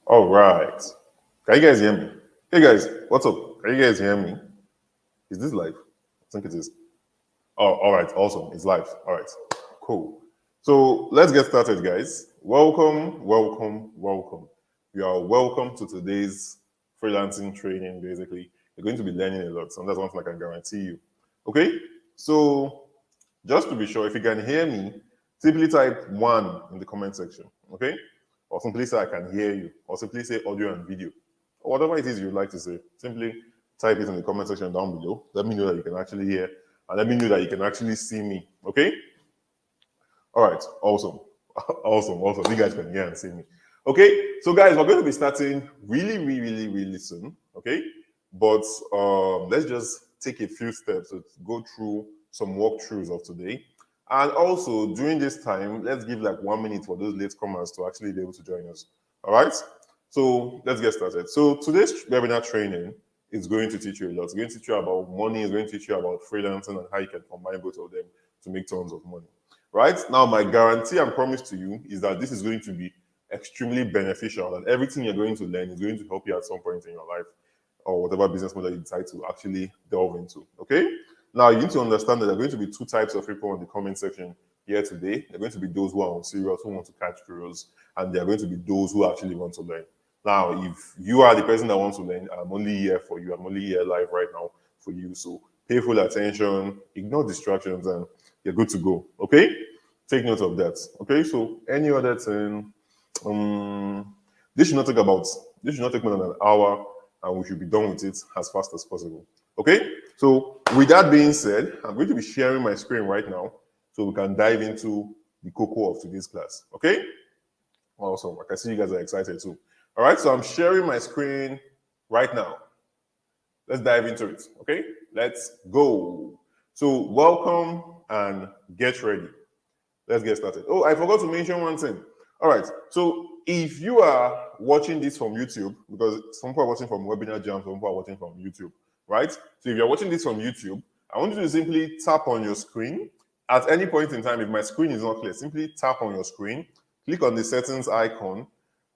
All right. Can you guys hear me? Hey guys, what's up? Can you guys hear me? Is this live? I think it is. Oh, all right. Awesome. It's live. All right. Cool. So let's get started, guys. Welcome, welcome, welcome. You are welcome to today's freelancing training. Basically, you're going to be learning a lot, and that's one thing I can guarantee you. Okay. So just to be sure, if you can hear me, simply type one in the comment section. Okay. Or simply say I can hear you, or simply say audio and video, or whatever it is you'd like to say. Simply type it in the comment section down below. Let me know that you can actually hear, and let me know that you can actually see me. Okay? All right, awesome. Awesome, awesome. You guys can hear and see me. Okay, so guys, we're going to be starting really soon. Okay, but let's just take a few steps to go through some walkthroughs of today. And also during this time, let's give like 1 minute for those latecomers to actually be able to join us. All right, so let's get started. So today's webinar training is going to teach you a lot. It's going to teach you about money, it's going to teach you about freelancing and how you can combine both of them to make tons of money. Right now, my guarantee and promise to you is that this is going to be extremely beneficial, and everything you're going to learn is going to help you at some point in your life or whatever business model you decide to actually delve into. Okay. Now, you need to understand that there are going to be two types of people in the comment section here today. There are going to be those who are serious, who want to catch cruise, and there are going to be those who actually want to learn. Now, if you are the person that wants to learn, I'm only here for you. I'm only here live right now for you. So pay full attention, ignore distractions, and you're good to go. Okay? Take note of that. Okay, so any other thing, this should not take about this should not take more than an hour, and we should be done with it as fast as possible. Okay, so with that being said, I'm going to be sharing my screen right now so we can dive into the cocoa of today's class. Okay, awesome. I can see you guys are excited too. All right, so I'm sharing my screen right now. Let's dive into it. Okay, let's go. So welcome and get ready. Let's get started. Oh, I forgot to mention one thing. All right. So if you are watching this from YouTube, because some people are watching from Webinar Jam, some people are watching from YouTube, right? So if you're watching this from YouTube, I want you to simply tap on your screen. At any point in time, if my screen is not clear, simply tap on your screen, click on the settings icon.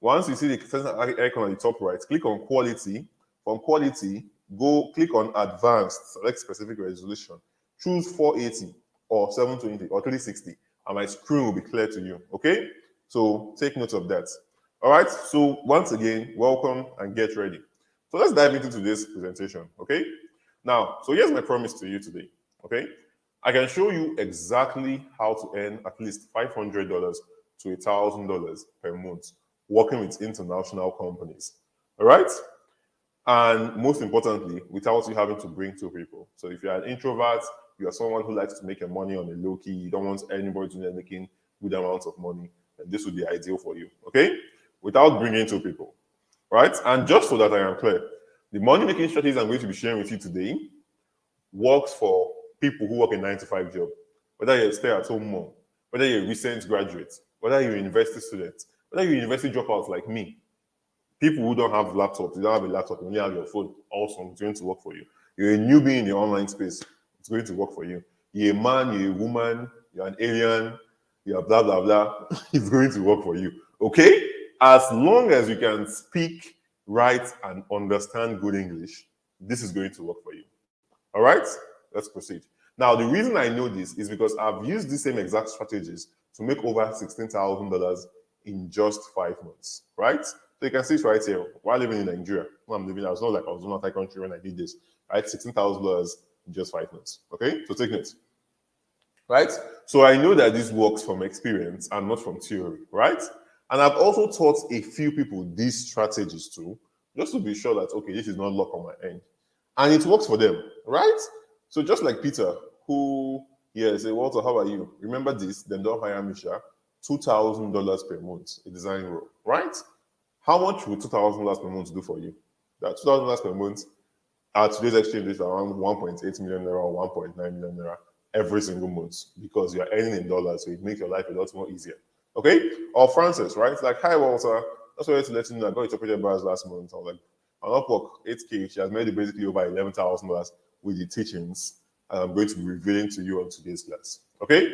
Once you see the settings icon on the top right, click on quality. From quality, go click on advanced, select specific resolution. Choose 480 or 720 or 360. And my screen will be clear to you. Okay, so take note of that. All right, so once again, welcome and get ready. So let's dive into today's presentation. Okay, now, so here's my promise to you today. Okay, I can show you exactly how to earn at least $500 to $1,000 per month working with international companies. All right, and most importantly, without you having to bring two people. So if you're an introvert, you are someone who likes to make your money on a low key, you don't want anybody to making good amounts of money, then this would be ideal for you. Okay, without bringing two people, right? And just so that I am clear, the money making strategies I'm going to be sharing with you today works for people who work a 9 to 5 job, whether you're a stay-at-home mom, whether you're a recent graduate, whether you're a university student, whether you're a university dropout like me. People who don't have laptops, you don't have a laptop, you only have your phone, also it's going to work for you. You're a newbie in the online space, it's going to work for you. You're a man, you're a woman, you're an alien, you're blah, blah, blah. It's going to work for you. Okay? As long as you can speak, write, and understand good English, this is going to work for you. All right? Let's proceed. Now, the reason I know this is because I've used the same exact strategies to make over $16,000 in just 5 months, right? So you can see it right here. While living in Nigeria, I'm living, I was not like I was in another country when I did this, right? $16,000 in just 5 months. Okay, so take note, right? So I know that this works from experience and not from theory, right? And I've also taught a few people these strategies too, just to be sure that okay, this is not luck on my end, and it works for them, right? So just like Peter, who say, Walter, how are you? Remember this? Then don't hire Misha. $2,000 per month, a design role, right? How much would $2,000 per month do for you? That $2,000 per month at today's exchange rate around 1.8 million naira or 1.9 million naira every single month because you're earning in dollars, so it makes your life a lot more easier. Okay? Or Francis, right? It's like, hi Walter, just wanted to let you know I got interpreted bars last month. I was like, on Upwork, 8K, she has made it basically over $11,000 with the teachings. And I'm going to be revealing to you on today's class. Okay?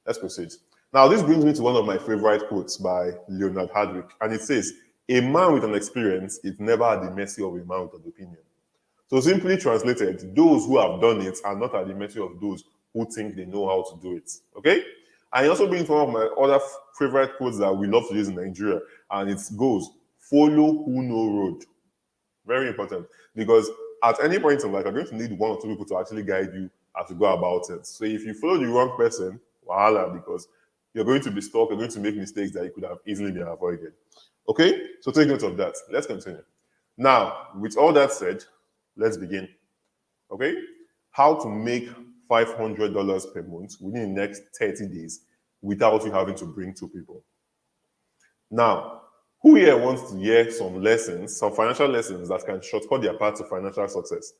Let's proceed. Now, this brings me to one of my favorite quotes by Leonard Hardwick, and it says, A man with an experience is never at the mercy of a man with an opinion. So simply translated, those who have done it are not at the mercy of those who think they know how to do it. Okay? And it also brings one of my other favorite quotes that we love to use in Nigeria, and it goes, follow who know road. Very important, because at any point in life, you're going to need one or two people to actually guide you as to go about it. So if you follow the wrong person, wahala, because you're going to be stuck, you're going to make mistakes that you could have easily been avoided. Okay? So take note of that. Let's continue. Now, with all that said, let's begin. Okay? How to make $500 per month within the next 30 days without you having to bring two people. Now, who here wants to hear some lessons, some financial lessons that can shortcut their path to financial success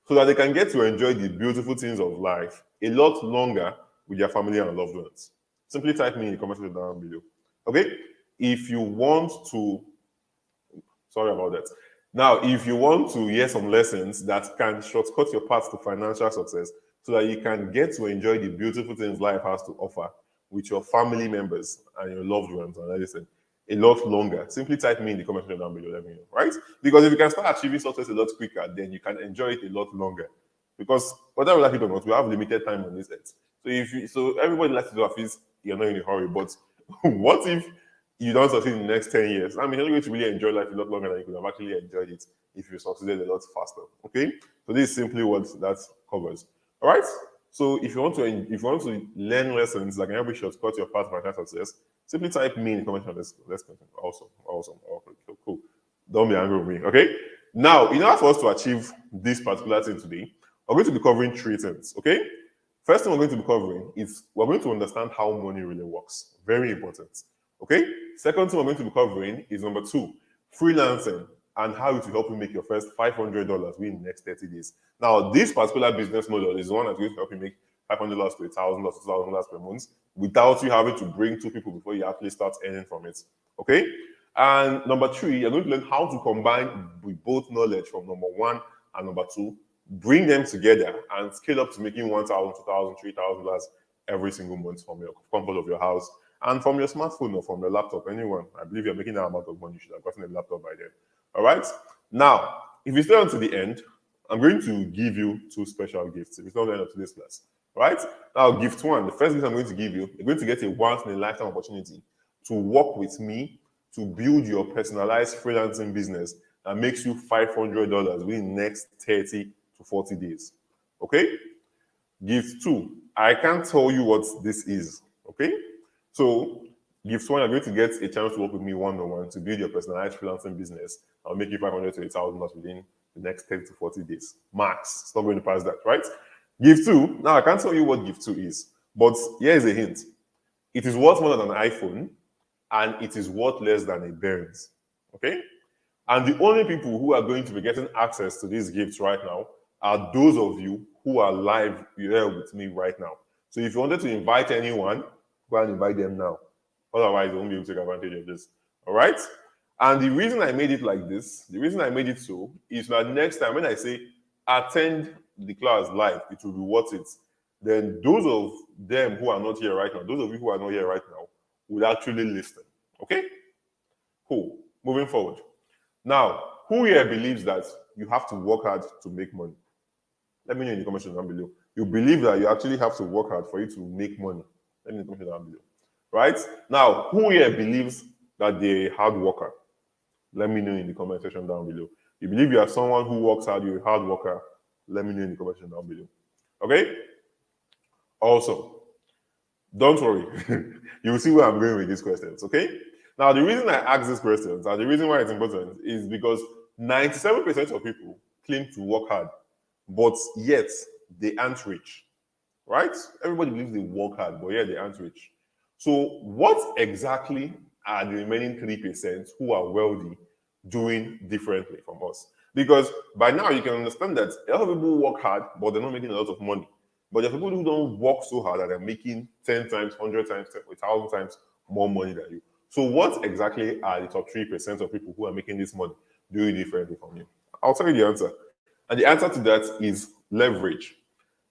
so that they can get to enjoy the beautiful things of life a lot longer with their family and loved ones? Simply type me in the comment section down below. Okay? If you want to, sorry about that. Now, if you want to hear some lessons that can shortcut your path to financial success so that you can get to enjoy the beautiful things life has to offer with your family members and your loved ones and everything a lot longer, simply type me in the comment section down below, let me know, right? Because if you can start achieving success a lot quicker, then you can enjoy it a lot longer. Because whether we like it or not, we have limited time on this earth. So everybody likes to do things, you're not in a hurry. But what if you don't succeed in the next 10 years? I mean, you're going to really enjoy life a lot longer than you could have actually enjoyed it if you succeeded a lot faster. Okay? So this is simply what that covers. All right? So if you want to learn lessons that can help you shortcut your path to financial success, simply type me in the comment section. Let's continue. Awesome. Okay, cool. Don't be angry with me. Okay? Now, in order for us to achieve this particular thing today, we're going to be covering three things. Okay? First thing we're going to be covering is we're going to understand how money really works. Very important. Okay? Second thing we're going to be covering is number 2, freelancing and how it will help you make your first $500 within the next 30 days. Now, this particular business model is the one that's going to help you make $500 to $1,000 to $2,000 per month without you having to bring two people before you actually start earning from it. Okay? And number 3, you're going to learn how to combine with both knowledge from number 1 and number 2, bring them together and scale up to making $1,000, $2,000, $3,000 every single month from your comfort of your house and from your smartphone or from your laptop. Anyone, I believe you're making that amount of money, you should have gotten a laptop by then. All right? Now, if you stay on to the end, I'm going to give you 2 special gifts. If it's not the end of today's class. All right? Now, gift 1, the first gift I'm going to give you, you're going to get a once-in-a-lifetime opportunity to work with me to build your personalized freelancing business that makes you $500 within the next 30 to 40 days. Okay? Gift 2, I can't tell you what this is. Okay? So, gift 1, you're going to get a chance to work with me one-on-one to build your personalized freelancing business. I'll make you $500 to $1,000 within the next 10 to 40 days. Max. It's not going to pass that, right? Gift 2, now I can't tell you what gift 2 is, but here's a hint. It is worth more than an iPhone, and it is worth less than a Benz. Okay? And the only people who are going to be getting access to these gifts right now are those of you who are live here with me right now. So if you wanted to invite anyone, go and invite them now. Otherwise, you won't be able to take advantage of this. All right? And the reason I made it like this, the reason I made it so, is that next time when I say attend the class live, it will be worth it. Then those of them who are not here right now, those of you who are not here right now, will actually listen. Okay? Cool. Moving forward. Now, who here believes that you have to work hard to make money? Let me know in the comment section down below. You believe that you actually have to work hard for you to make money? Let me know in the comment section down below. Right? Now, who here believes that they're a hard worker? Let me know in the comment section down below. You believe you are someone who works hard, you're a hard worker? Let me know in the comment section down below. Okay? Also, don't worry. You will see where I'm going with these questions, okay? Now, the reason I ask these questions and the reason why it's important is because 97% of people claim to work hard, but yet they aren't rich, right? Everybody believes they work hard, but yet they aren't rich. So what exactly are the remaining 3% who are wealthy doing differently from us? Because by now you can understand that a lot of people work hard, but they're not making a lot of money. But there are people who don't work so hard that they're making 10 times, 100 times, 1,000 times more money than you. So what exactly are the top 3% of people who are making this money doing differently from you? I'll tell you the answer. And the answer to that is leverage.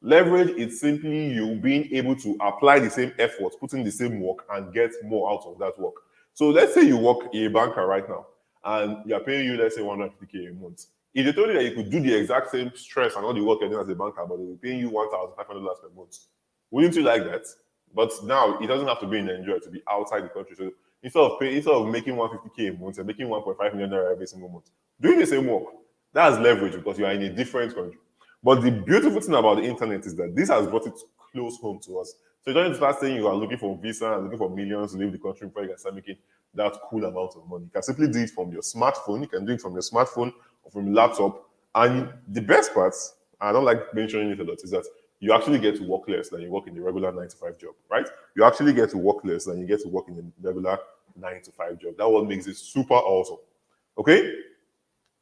Leverage is simply you being able to apply the same effort, put in the same work, and get more out of that work. So let's say you work a banker right now, and you're paying you, let's say, 150K a month. If they told you that you could do the exact same stress and all the work you're doing as a banker, but they were paying you $1,500 per month, wouldn't you like that? But now it doesn't have to be in Nigeria to be outside the country. So instead of making 150K a month, you're making 1.5 million naira every single month. Doing the same work. That's leverage because you are in a different country. But the beautiful thing about the internet is that this has brought it close home to us. So you don't need to start saying you are looking for visa and looking for millions to leave the country before you can start making that cool amount of money. You can simply do it from your smartphone. You can do it from your smartphone or from your laptop. And the best part, I don't like mentioning it a lot, is that you actually get to work less than you work in the regular 9 to 5 job, right? You actually get to work less than you get to work in the regular 9 to 5 job. That what makes it super awesome. Okay?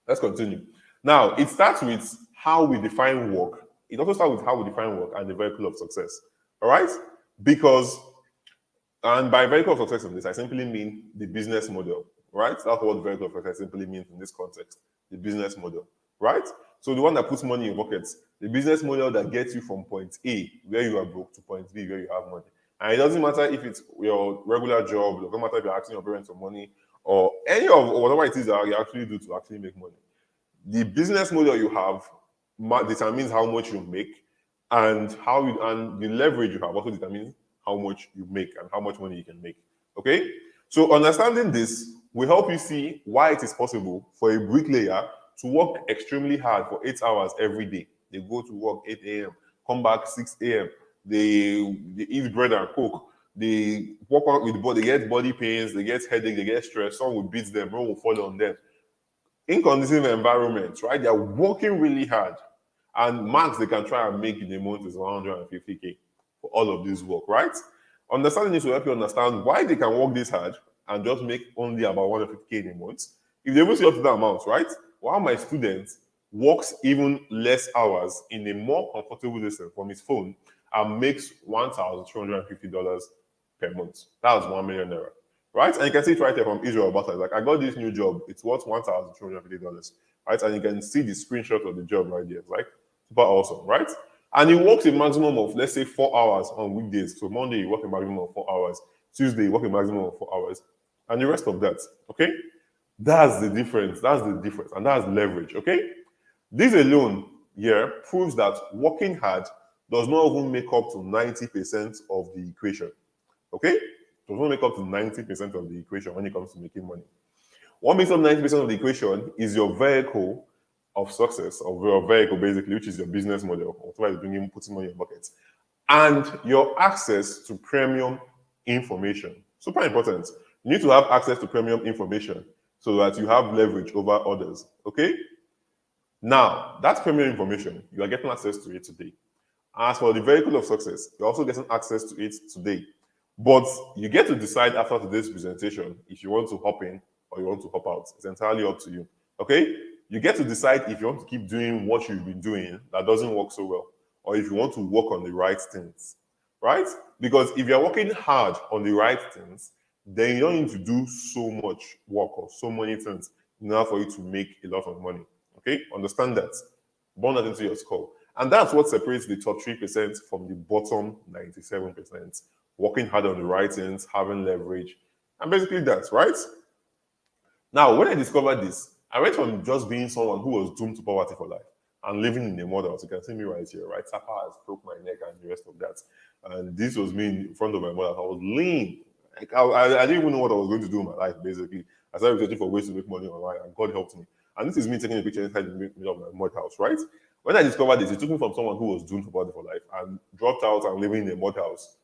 Let's continue. Now, it starts with how we define work. It also starts with how we define work and the vehicle of success. All right? Because, and by vehicle of success in this, I simply mean the business model, right? That's what vehicle of success simply means in this context, the business model, right? So the one that puts money in your pockets, the business model that gets you from point A, where you are broke, to point B, where you have money. And it doesn't matter if it's your regular job, it doesn't matter if you're asking your parents for money, or any of whatever it is that you actually do to actually make money. The business model you have determines how much you make, and and the leverage you have also determines how much you make and how much money you can make. Okay? So understanding this will help you see why it is possible for a bricklayer to work extremely hard for 8 hours every day. They go to work 8 a.m., come back 6 a.m., they eat bread and coke, they work out with the body, they get body pains, they get headache, they get stress, someone will beat them, someone will fall on them. In conducive environments, right? They are working really hard. And max they can try and make in a month is 150K for all of this work, right? Understanding this will help you understand why they can work this hard and just make only about 150K in a month. If they will see up to that amount, right? While my student works even less hours in a more comfortable distance from his phone and makes $1,250 per month. That's 1 million naira. Right? And you can see it right there from Israel about it. Like, I got this new job, it's worth $1,250. Right? And you can see the screenshot of the job right there. It's like super awesome, right? And he works a maximum of, let's say, 4 hours on weekdays. So Monday, you work a maximum of 4 hours. Tuesday, you work a maximum of 4 hours. And the rest of that, okay? That's the difference. That's the difference. And that's leverage, okay? This alone here proves that working hard does not even make up to 90% of the equation, okay? Does not make up to 90% of the equation when it comes to making money. What makes up 90% of the equation is your vehicle of success, or your vehicle basically, which is your business model, or whatever is putting money in your pockets, and your access to premium information. Super important. You need to have access to premium information so that you have leverage over others. Okay? Now, that premium information, you are getting access to it today. As for the vehicle of success, you're also getting access to it today. But you get to decide after today's presentation if you want to hop in or you want to hop out. It's entirely up to you. Okay? You get to decide if you want to keep doing what you've been doing that doesn't work so well, or if you want to work on the right things. Right? Because if you're working hard on the right things, then you don't need to do so much work or so many things in order for you to make a lot of money. Okay? Understand that. Burn that into your skull. And that's what separates the top 3% from the bottom 97%. Working hard on the right things, having leverage, and basically that's right. Now, when I discovered this, I went from just being someone who was doomed to poverty for life and living in a model. So you can see me right here, right? Sapa has broke my neck and the rest of that. And this was me in front of my mother. I was lean. Like, I didn't even know what I was going to do in my life, basically. I started searching for ways to make money online, and God helped me. And this is me taking a picture inside the middle of my mud house, right? When I discovered this, it took me from someone who was doomed to poverty for life and dropped out and living in a mud house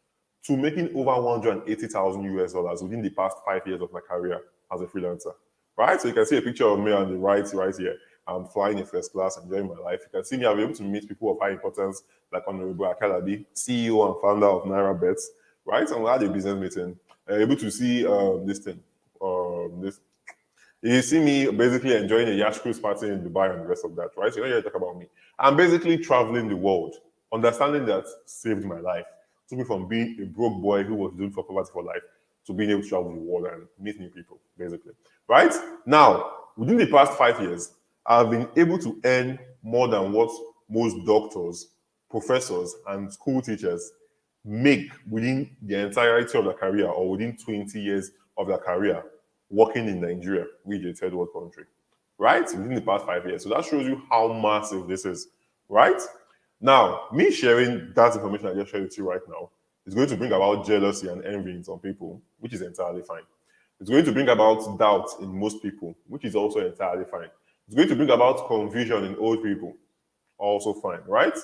to making over 180,000 US dollars within the past 5 years of my career as a freelancer. Right? So you can see a picture of me on the right here. I'm flying in first class, enjoying my life. You can see me, I'll be able to meet people of high importance, like Honorable Akalabi, CEO and founder of Naira Bets. Right? And we had a business meeting. I'm able to see this thing. This. You see me basically enjoying a yacht cruise party in Dubai and the rest of that, right? So you don't hear talk about me. I'm basically traveling the world. Understanding that saved my life. Took me from being a broke boy who was doomed for poverty for life to being able to travel the world and meet new people, basically. Right? Now, within the past 5 years, I've been able to earn more than what most doctors, professors, and school teachers make within the entirety of their career or within 20 years of their career. working in Nigeria, which is a third world country, right? Within the past 5 years. So that shows you how massive this is, right? Now, me sharing that information I just shared with you right now is going to bring about jealousy and envy in some people, which is entirely fine. It's going to bring about doubt in most people, which is also entirely fine. It's going to bring about confusion in old people, also fine, right?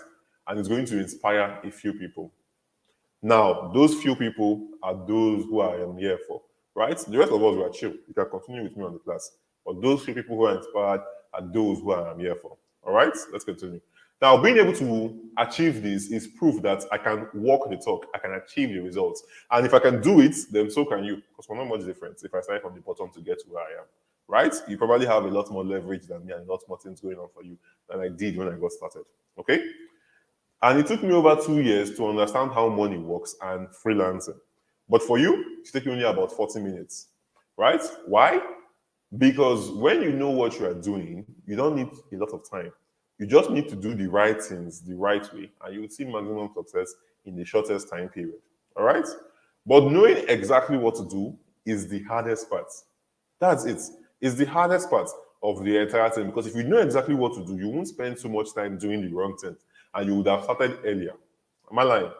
And it's going to inspire a few people. Now, those few people are those who I am here for, right? The rest of us were chill. You can continue with me on the class. But those few people who are inspired are those who I am here for. All right, let's continue. Now, being able to achieve this is proof that I can walk the talk, I can achieve the results. And if I can do it, then so can you. Because we're not much different if I start from the bottom to get to where I am. Right? You probably have a lot more leverage than me and a lot more things going on for you than I did when I got started. Okay? And it took me over 2 years to understand how money works and freelancing. But for you, it's taking only about 40 minutes. Right? Why? Because when you know what you are doing, you don't need a lot of time. You just need to do the right things the right way, and you will see maximum success in the shortest time period. All right? But knowing exactly what to do is the hardest part. That's it. It's the hardest part of the entire thing because if you know exactly what to do, you won't spend so much time doing the wrong thing and you would have started earlier. Am I lying?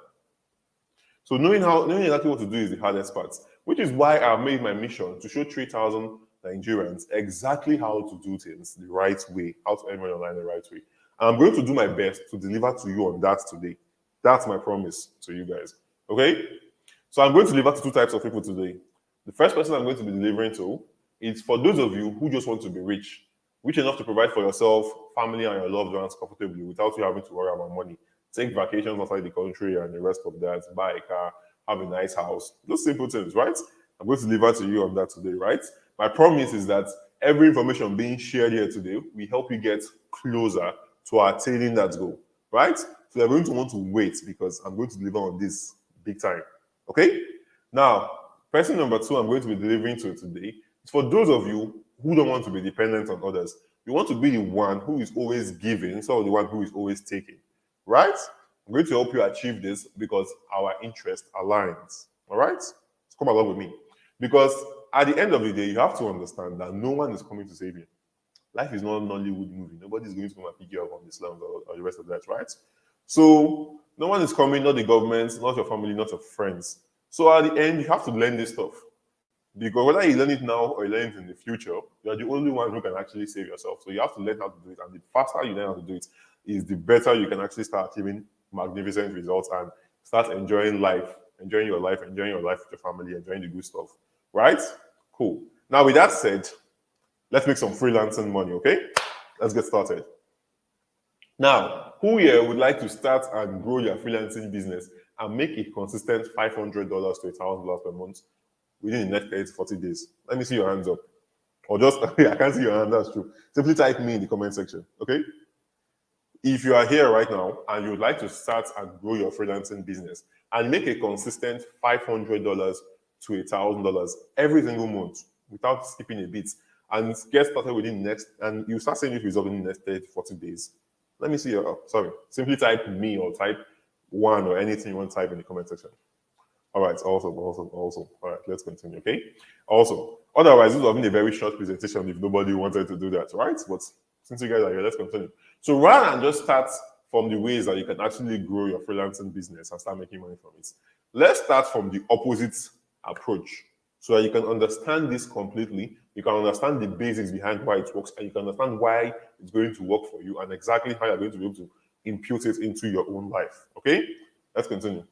So knowing exactly what to do is the hardest part, which is why I've made my mission to show 3,000 Nigerians exactly how to do things the right way, how to earn money online the right way. And I'm going to do my best to deliver to you on that today. That's my promise to you guys. Okay? So I'm going to deliver to two types of people today. The first person I'm going to be delivering to is for those of you who just want to be rich enough to provide for yourself, family, and your loved ones comfortably without you having to worry about money. Take vacations outside the country and the rest of that, buy a car, have a nice house. Those simple things, right? I'm going to deliver to you on that today, right? My promise is that every information being shared here today will help you get closer to attaining that goal, right? So you're going to want to wait because I'm going to deliver on this big time. Okay? Now, person number two I'm going to be delivering to today is for those of you who don't want to be dependent on others. You want to be the one who is always giving instead of the one who is always taking, right? I'm going to help you achieve this because our interest aligns, all right? So come along with me. Because at the end of the day, you have to understand that no one is coming to save you. Life is not a Nollywood movie. Nobody's going to come and pick you up on the slums or the rest of that, right? So no one is coming, not the government, not your family, not your friends. So at the end, you have to learn this stuff. Because whether you learn it now or you learn it in the future, you're the only one who can actually save yourself. So you have to learn how to do it. And the faster you learn how to do it, is the better you can actually start achieving magnificent results and start enjoying life, enjoying your life with your family, enjoying the good stuff. Right? Cool. Now, with that said, let's make some freelancing money, okay? Let's get started. Now, who here would like to start and grow your freelancing business and make a consistent $500 to $1,000 per month within the next 30 to 40 days? Let me see your hands up. Or just, I can't see your hand, that's true. Simply type me in the comment section, okay? If you are here right now and you would like to start and grow your freelancing business and make a consistent $500 to $1,000 every single month without skipping a bit and get started within the next, and you start seeing this result in the next 30 to 40 days, let me see your, sorry, simply type me or type one or anything you want to type in the comment section. All right, awesome. All right, let's continue, okay? Also, otherwise, this would have been a very short presentation if nobody wanted to do that, right? But since you guys are here, let's continue. So rather than just start from the ways that you can actually grow your freelancing business and start making money from it, let's start from the opposite approach so that you can understand this completely. You can understand the basics behind why it works, and you can understand why it's going to work for you and exactly how you're going to be able to impute it into your own life, okay? Let's continue.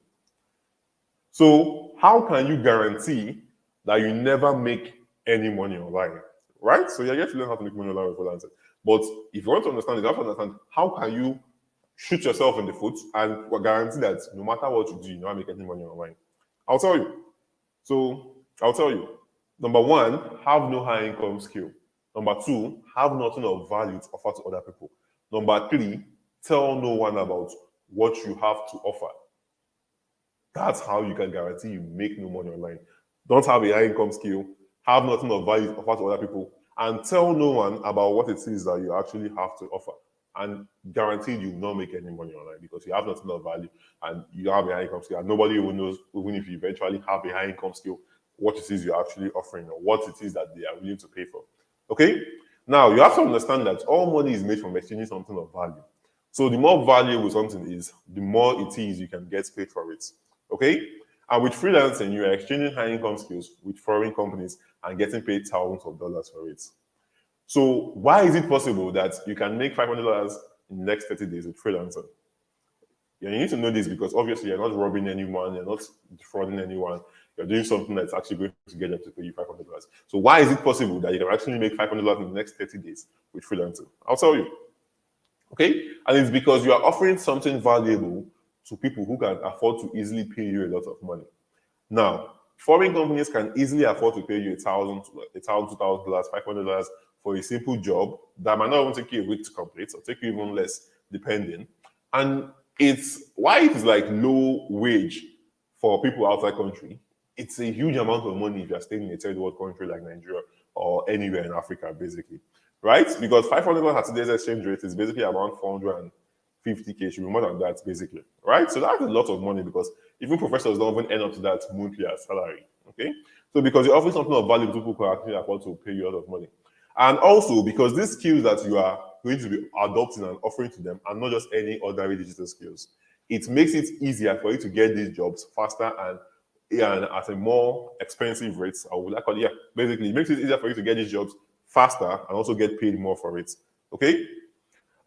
So how can you guarantee that you never make any money online, right? So you're yet to learn how to make money online with freelancing. But if you want to understand it, you have to understand how can you shoot yourself in the foot and guarantee that no matter what you do, you never make any money online. I'll tell you. So I'll tell you. Number one, have no high income skill. Number two, have nothing of value to offer to other people. Number three, tell no one about what you have to offer. That's how you can guarantee you make no money online. Don't have a high income skill, have nothing of value to offer to other people, and tell no one about what it is that you actually have to offer. And guaranteed you will not make any money online because you have nothing of value and you have a high income skill. And nobody even knows, even if you eventually have a high income skill, what it is you're actually offering or what it is that they are willing to pay for. Okay? Now, you have to understand that all money is made from exchanging something of value. So the more valuable something is, the more it is you can get paid for it. Okay? And with freelancing, you are exchanging high income skills with foreign companies and getting paid thousands of dollars for it. So why is it possible that you can make $500 in the next 30 days with freelancing? Yeah, you need to know this because obviously you're not robbing anyone, you're not defrauding anyone, you're doing something that's actually going to get them to pay you $500. So why is it possible that you can actually make $500 in the next 30 days with freelancing? I'll tell you. Okay? And it's because you are offering something valuable to people who can afford to easily pay you a lot of money. Now, foreign companies can easily afford to pay you $1,000, $500 for a simple job that might not even take you a week to complete or take you even less, depending. And it's why it is like low wage for people outside country. It's a huge amount of money if you're staying in a third world country like Nigeria or anywhere in Africa, basically, right? Because $500 at today's exchange rate is basically around 450K, should be more than that, basically, right? So that's a lot of money because even professors don't even end up to that monthly as salary, okay? So because you're offering something of value to people who can actually afford to pay you a lot of money. And also because these skills that you are going to be adopting and offering to them are not just any ordinary digital skills. It makes it easier for you to get these jobs faster and at a more expensive rate. I would like, yeah, basically, it makes it easier for you to get these jobs faster and also get paid more for it. Okay?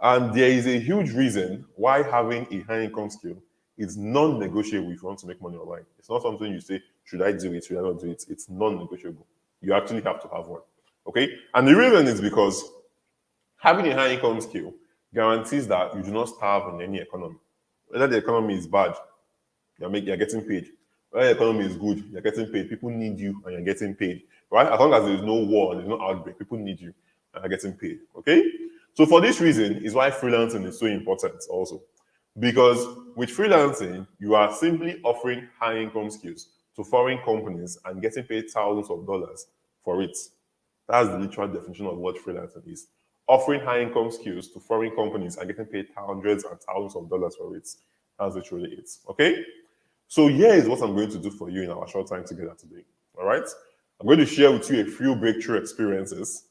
And there is a huge reason why having a high income skill is non-negotiable if you want to make money online. It's not something you say, should I do it, should I not do it? It's non-negotiable. You actually have to have one. Okay? And the reason is because having a high income skill guarantees that you do not starve in any economy. Whether the economy is bad, you're getting paid. Whether the economy is good, you're getting paid. People need you and you're getting paid. Right? As long as there's no war, there's no outbreak, people need you and you're getting paid. Okay? So for this reason is why freelancing is so important also. Because with freelancing, you are simply offering high income skills to foreign companies and getting paid thousands of dollars for it. That's the literal definition of what freelancing is. Offering high income skills to foreign companies and getting paid hundreds and thousands of dollars for it. That's literally it. Okay? So here is what I'm going to do for you in our short time together today. All right? I'm going to share with you a few breakthrough experiences.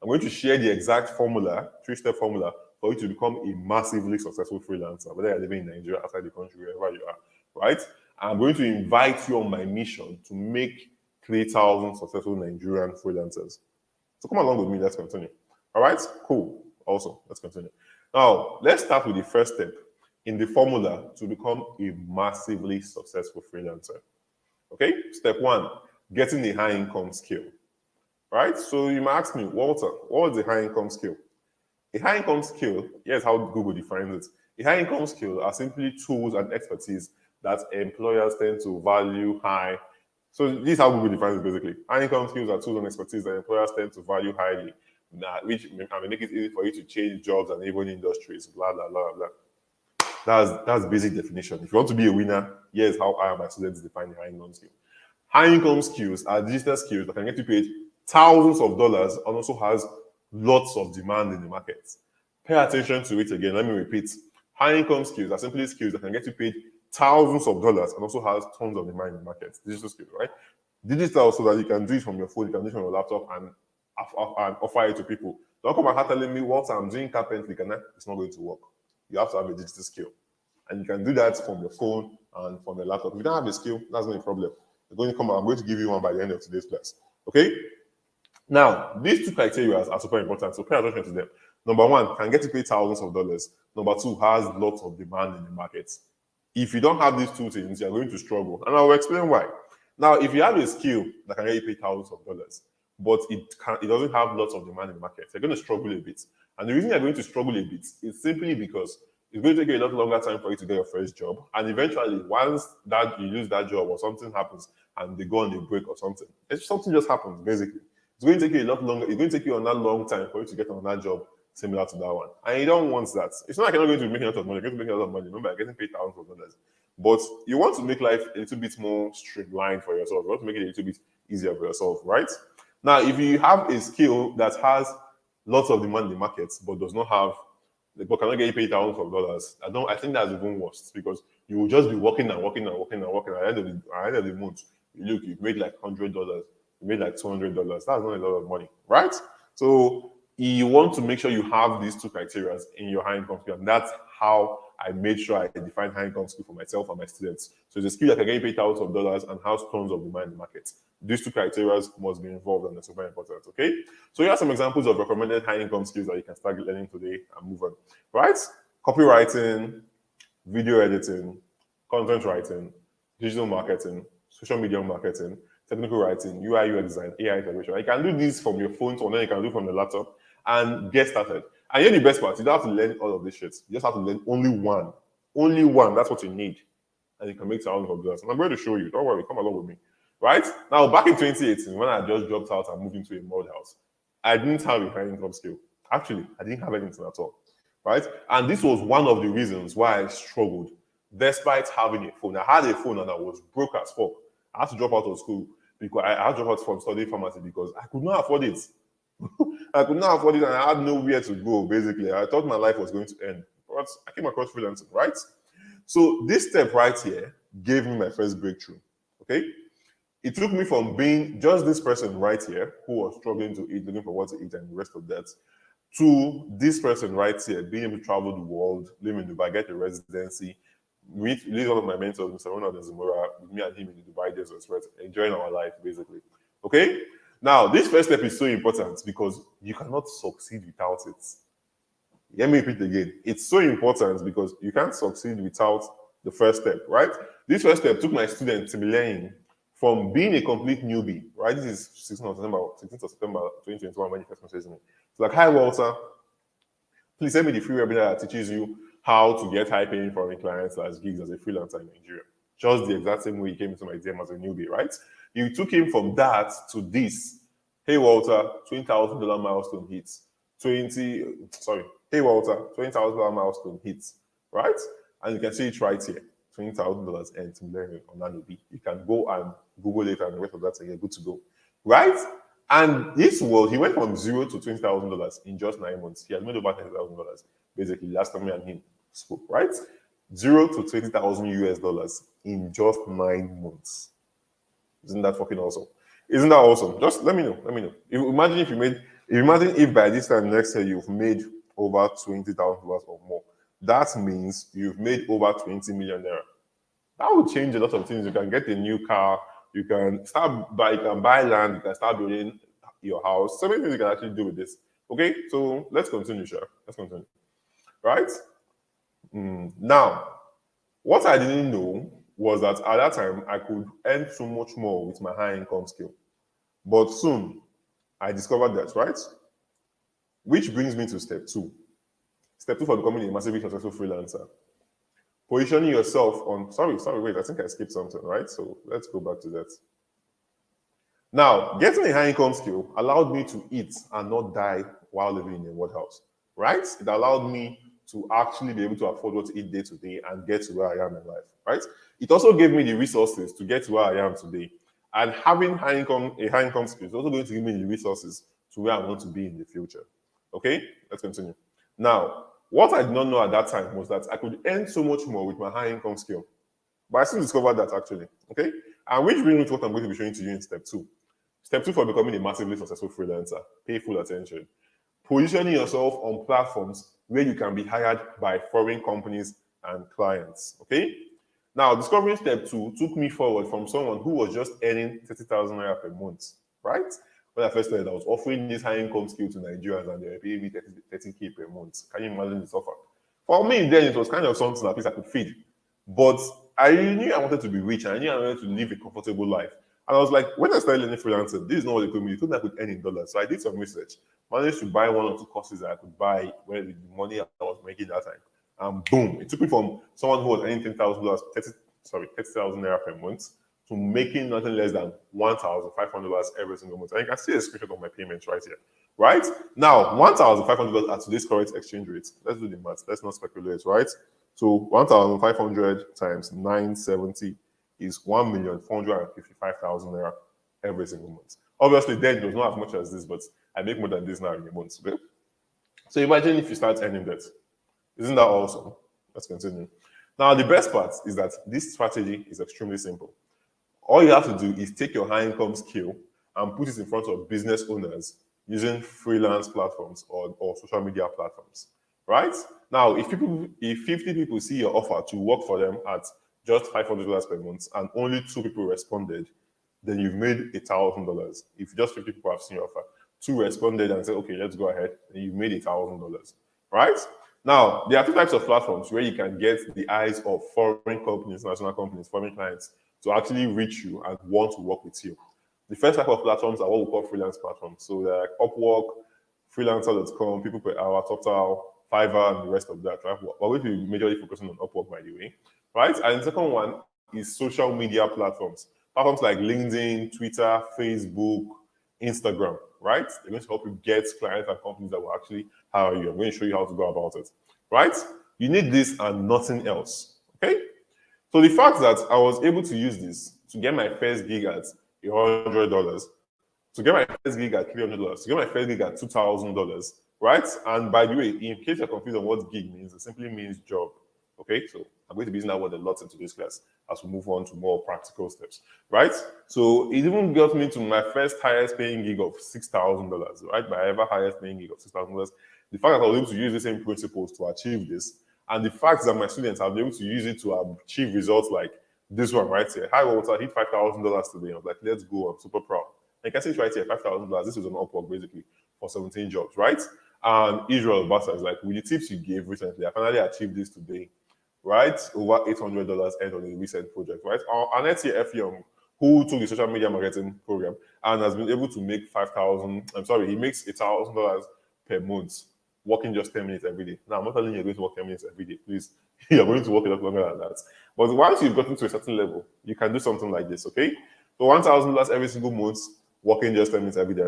I'm going to share the exact formula, three-step formula, for you to become a massively successful freelancer, whether you're living in Nigeria, outside the country, wherever you are, right? I'm going to invite you on my mission to make 3,000 successful Nigerian freelancers. So come along with me, let's continue. All right, cool. Also, let's continue. Now, let's start with the first step in the formula to become a massively successful freelancer. Okay, step one, getting a high income skill. Right? So you might ask me, Walter, what is a high income skill? A high income skill, here's how Google defines it. A high income skill are simply tools and expertise that employers tend to value high. So this is how Google defines it basically. High income skills are tools and expertise that employers tend to value highly, which can make it easy for you to change jobs and even industries, blah, blah, blah, blah. That's basic definition. If you want to be a winner, here's how I and my students define the high income skill. High income skills are digital skills that can get you paid thousands of dollars and also has lots of demand in the market. Pay attention to it again. Let me repeat. High income skills are simply skills that can get you paid thousands of dollars and also has tons of demand in the market. Digital skills, right? Digital so that you can do it from your phone, you can do it from your laptop and offer it to people. Don't come and telling me what I'm doing carpentry, it's not going to work. You have to have a digital skill. And you can do that from your phone and from your laptop. If you don't have a skill, that's not a problem. You're going to come. I'm going to give you one by the end of today's class. Okay? Now, these two criteria are super important, so pay attention to them. Number one, can get you paid thousands of dollars. Number two, has lots of demand in the market. If you don't have these two things, you're going to struggle. And I will explain why. Now, if you have a skill that can get you paid thousands of dollars, but it doesn't have lots of demand in the market, you're going to struggle a bit. And the reason you're going to struggle a bit is simply because it's going to take you a lot longer time for you to get your first job. And eventually, once that you lose that job or something happens and they go on a break or something, something just happens, basically. It's going to take you a lot longer. It's going to take you another long time for you to get on that job similar to that one. And you don't want that. It's not like you're not going to be making a lot of money. You're going to be making a lot of money. Remember, you're getting paid thousands of dollars. But you want to make life a little bit more streamlined for yourself. You want to make it a little bit easier for yourself, right? Now, if you have a skill that has lots of demand in the market, but does not have, but cannot get you paid thousands of dollars, I think that's even worse because you will just be working and working and working and working. At the end of the month, Look, you've made like $100, you made like $200. That's not a lot of money, right? So you want to make sure you have these two criteria in your high income skill. And that's how I made sure I defined high income skill for myself and my students. So it's a skill that can get paid thousands of dollars and has tons of demand in the market. These two criteria must be involved, and they're super important. Okay. So here are some examples of recommended high income skills that you can start learning today and move on. Right? Copywriting, video editing, content writing, digital marketing, social media marketing, technical writing, UI, UX design, AI integration. You can do this from your phone, or then you can do from the laptop and get started. And here the best part, you don't have to learn all of this shit. You just have to learn only one. Only one. That's what you need. And you can make thousands of dollars. And I'm going to show you. Don't worry, come along with me. Right? Now, back in 2018, when I just dropped out and moved into a mod house, I didn't have a high income skill. Actually, I didn't have anything at all. Right? And this was one of the reasons why I struggled despite having a phone. I had a phone and I was broke as fuck. I had to drop out of school because I had to drop out from studying pharmacy because I could not afford it. I could not afford it and I had nowhere to go, basically. I thought my life was going to end. But I came across freelancing, right? So this step right here gave me my first breakthrough, okay? It took me from being just this person right here who was struggling to eat, looking for what to eat and the rest of that, to this person right here being able to travel the world, live in Dubai, get a residency, meet one of my mentors, Mr. Ronald Zamora, with me and him in the Dubai desert, right? Enjoying our life, basically. Okay? Now, this first step is so important because you cannot succeed without it. Let me repeat again. It's so important because you can't succeed without the first step, right? This first step took my student Timileyin from being a complete newbie, right? This is 16th of September 2021 when he first messaged me. It's like, hi, Walter. Please send me the free webinar that teaches you how to get high-paying foreign clients as gigs as a freelancer in Nigeria. Just the exact same way he came into my DM as a newbie, right? You took him from that to this. Hey, Walter, $20,000 milestone hits. Hey, Walter, $20,000 milestone hits, right? And you can see it right here. $20,000 and Timileyin on Nanobi. You can go and Google it and the rest of that and you're good to go, right? And this world, he went from $0 to $20,000 in just 9 months. He has made over $10,000 basically last time me and him spoke, right? 0 to 20,000 US dollars in just 9 months. Isn't that fucking awesome? Isn't that awesome? Just let me know. Let me know. Imagine if by this time next year you've made over $20,000 or more. That means you've made over 20 million naira. That will change a lot of things. You can get a new car. You can buy land. You can start building your house. So many things you can actually do with this. Okay, so let's continue, sure. Let's continue. Right? Now, what I didn't know was that at that time I could earn so much more with my high income skill. But soon I discovered that, right? Which brings me to step 2. Step 2 for becoming a massively successful freelancer. Positioning yourself on, wait, I think I skipped something, right? So let's go back to that. Now, getting a high income skill allowed me to eat and not die while living in a ward house, right? It allowed me to actually be able to afford what to eat day to day and get to where I am in life, right? It also gave me the resources to get to where I am today. And having a high income skill is also going to give me the resources to where I want to be in the future. Okay, let's continue. Now, what I did not know at that time was that I could earn so much more with my high income skill. But I still discovered that actually. Okay, and which brings me to what I'm going to be showing to you in step 2. Step 2 for becoming a massively successful freelancer. Pay full attention. Positioning yourself on platforms where you can be hired by foreign companies and clients. Okay? Now, discovering step 2 took me forward from someone who was just earning 30,000 naira per month, right? When I first started, I was offering this high income skill to Nigerians and they were paying me 30K per month. Can you imagine this offer? For me, then it was kind of something at least I could feed. But I knew I wanted to be rich and I knew I wanted to live a comfortable life. And I was like, when I started learning freelancing, this is not what they told me. They told me I could earn in dollars. So I did some research, managed to buy 1 or 2 courses that I could buy with the money I was making that time. And boom, it took me from someone who was earning $10,000, 30,000 naira per month to making nothing less than $1,500 every single month. And you can see a screenshot of my payments right here. Right? Now, $1,500 at today's current exchange rate. Let's do the math. Let's not speculate, right? So 1,500 times 970 is 1,455,000 naira every single month. Obviously, then it was not as much as this, but I make more than this now in a month. Okay? So imagine if you start earning that. Isn't that awesome? Let's continue. Now, the best part is that this strategy is extremely simple. All you have to do is take your high income skill and put it in front of business owners using freelance platforms or social media platforms, right? Now, if 50 people see your offer to work for them at just $500 per month and only 2 people responded, then you've made $1,000. If just 50 people have seen your offer, 2 responded and said, okay, let's go ahead, then you've made $1,000, right? Now, there are 2 types of platforms where you can get the eyes of foreign companies, national companies, foreign clients to actually reach you and want to work with you. The first type of platforms are what we call freelance platforms. So they're like Upwork, freelancer.com, people per hour, Total, Fiverr, and the rest of that, right? We're going to be majorly focusing on Upwork, by the way, right? And the second one is social media platforms. Platforms like LinkedIn, Twitter, Facebook, Instagram, right? They're going to help you get clients and companies that will actually hire you. I'm going to show you how to go about it, right? You need this and nothing else, okay? So the fact that I was able to use this to get my first gig at $100, to get my first gig at $300, to get my first gig at $2,000, right? And by the way, in case you're confused on what gig means, it simply means job. Okay, so I'm going to be using that word a lot into this class as we move on to more practical steps, right? So it even got me to my first highest paying gig of $6,000, right? My ever highest paying gig of $6,000. The fact that I was able to use the same principles to achieve this, and the fact that my students have been able to use it to achieve results like this one right here. Hi, Walter, I hit $5,000 today. I was like, let's go. I'm super proud. I can see it right here, $5,000. This is an Upwork basically for 17 jobs, right? And Israel Basa is like, with the tips you gave recently, I finally achieved this today, right? Over $800 earned on a recent project, right? Annette F. Young, who took the social media marketing program and has been able to make he makes $1,000 per month working just 10 minutes every day. Now, I'm not telling you you're going to work 10 minutes every day, please. You're going to work a lot longer than that. But once you've gotten to a certain level, you can do something like this, okay? So $1,000 every single month, working just 10 minutes every day,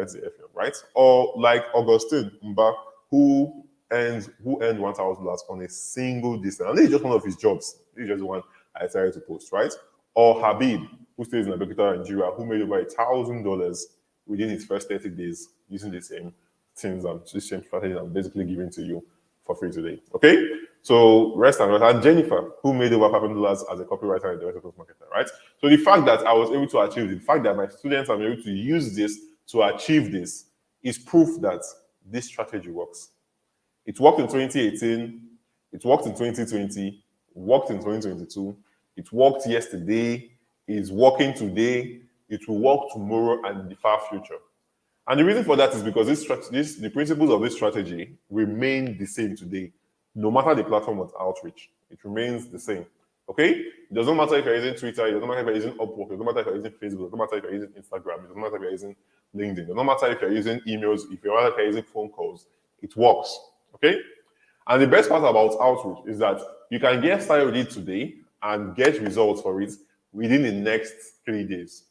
right? Or like Augustine Mba, who earned $1,000 on a single distance. And this is just one of his jobs. This is just the one I decided to post, right? Or Habib, who stays in Abeokuta, Nigeria, who made over $1,000 within his first 30 days using the same things and the same strategy I'm basically giving to you for free today. Okay? So rest and rest. And Jennifer, who made over $500 as a copywriter and director of marketing, right? So the fact that I was able to achieve it, the fact that my students are able to use this to achieve this is proof that this strategy works. It worked in 2018, it worked in 2020, worked in 2022, it worked yesterday, it's working today, it will work tomorrow and in the far future. And the reason for that is because the principles of this strategy remain the same today, no matter the platform of outreach. It remains the same. Okay? It doesn't matter if you're using Twitter, it doesn't matter if you're using Upwork, it doesn't matter if you're using Facebook, it doesn't matter if you're using Instagram, it doesn't matter if you're using LinkedIn, it doesn't matter if you're using emails, if you're using phone calls, it works. Okay? And the best part about outreach is that you can get started with it today and get results for it within the next 3 days.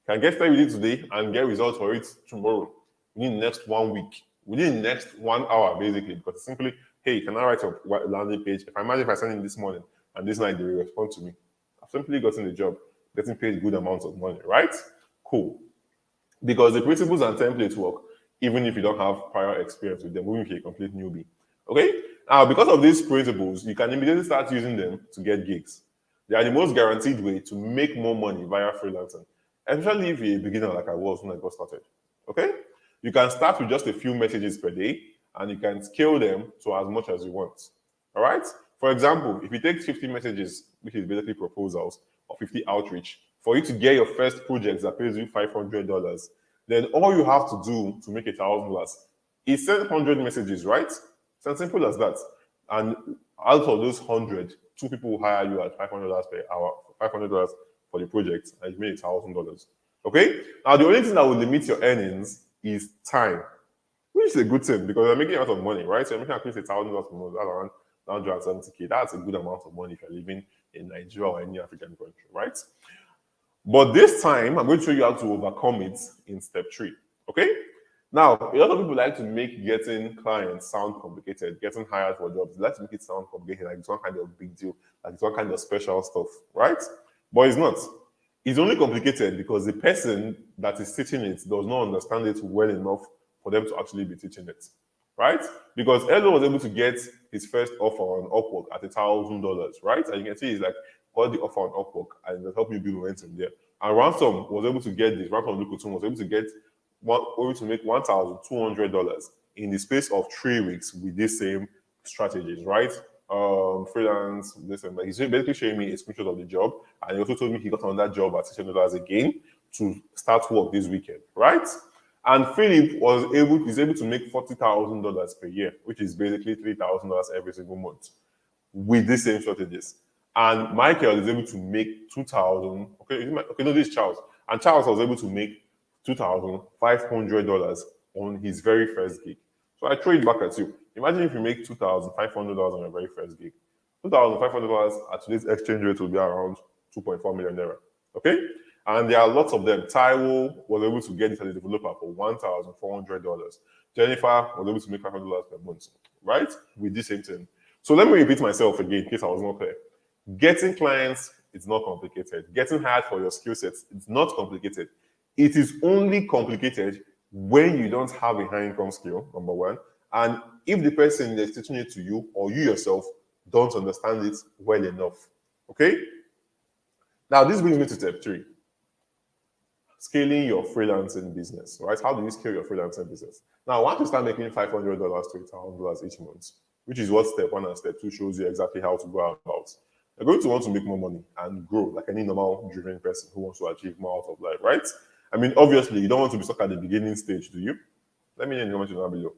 You can get started with it today and get results for it tomorrow, within the next 1 week, within the next 1 hour, basically, because it's simply, hey, can I write a landing page? If I send in this morning and this night they will respond to me, I've simply gotten the job, getting paid good amounts of money, right? Cool. Because the principles and templates work, even if you don't have prior experience with them, even if you're a complete newbie. Okay? Now, because of these principles, you can immediately start using them to get gigs. They are the most guaranteed way to make more money via freelancing, especially if you're a beginner like I was when I got started. Okay? You can start with just a few messages per day, and you can scale them to as much as you want. All right? For example, if you take 50 messages, which is basically proposals, or 50 outreach, for you to get your first project that pays you $500, then all you have to do to make $1,000 is send 100 messages, right? It's as simple as that. And out of those 100, 2 people will hire you at $500 per hour, $500 for the project, and you made $1,000. Okay? Now, the only thing that will limit your earnings is time, which is a good thing because you're making a lot of money, right? So you're making at least $1,000 per month, that's around 170K. That's a good amount of money if you're living in Nigeria or any African country, right? But this time, I'm going to show you how to overcome it in step 3. Okay? Now, a lot of people like to make getting clients sound complicated, getting hired for jobs. They like to make it sound complicated, like it's one kind of big deal, like it's one kind of special stuff, right? But it's not. It's only complicated because the person that is teaching it does not understand it well enough for them to actually be teaching it, right? Because Edo was able to get his first offer on Upwork at $1,000, right? And you can see he's like, got the offer on Upwork and it'll help you build momentum there. And Ransom was able to get this. Ransom Lukutum was able to get able to make $1,200 in the space of 3 weeks with this same strategies, right? Freelance, this and that. He's basically showing me a screenshot of the job, and he also told me he got another job at $600 again to start work this weekend, right? And Philip is able to make $40,000 per year, which is basically $3,000 every single month with the same strategies. And Michael is able to make 2,000. Okay, no, this is Charles. And Charles was able to make $2,500 on his very first gig. So I throw it back at you. Imagine if you make $2,500 on your very first gig. $2,500 at today's exchange rate will be around 2.4 million naira. Okay? And there are lots of them. Taiwo was able to get it as a developer for $1,400. Jennifer was able to make $500 per month, right? With the same thing. So let me repeat myself again in case I was not clear. Getting clients is not complicated. Getting hired for your skill sets is not complicated. It is only complicated when you don't have a high income skill, number one, and if the person is teaching it to you or you yourself don't understand it well enough. Okay? Now, this brings me to step 3. Scaling your freelancing business, right? How do you scale your freelancing business? Now, once you start making $500 to $1,000 each month, which is what step 1 and step 2 shows you exactly how to go about, you're going to want to make more money and grow like any normal driven person who wants to achieve more out of life, right? I mean, obviously, you don't want to be stuck at the beginning stage, do you? Let me know in the comments down below.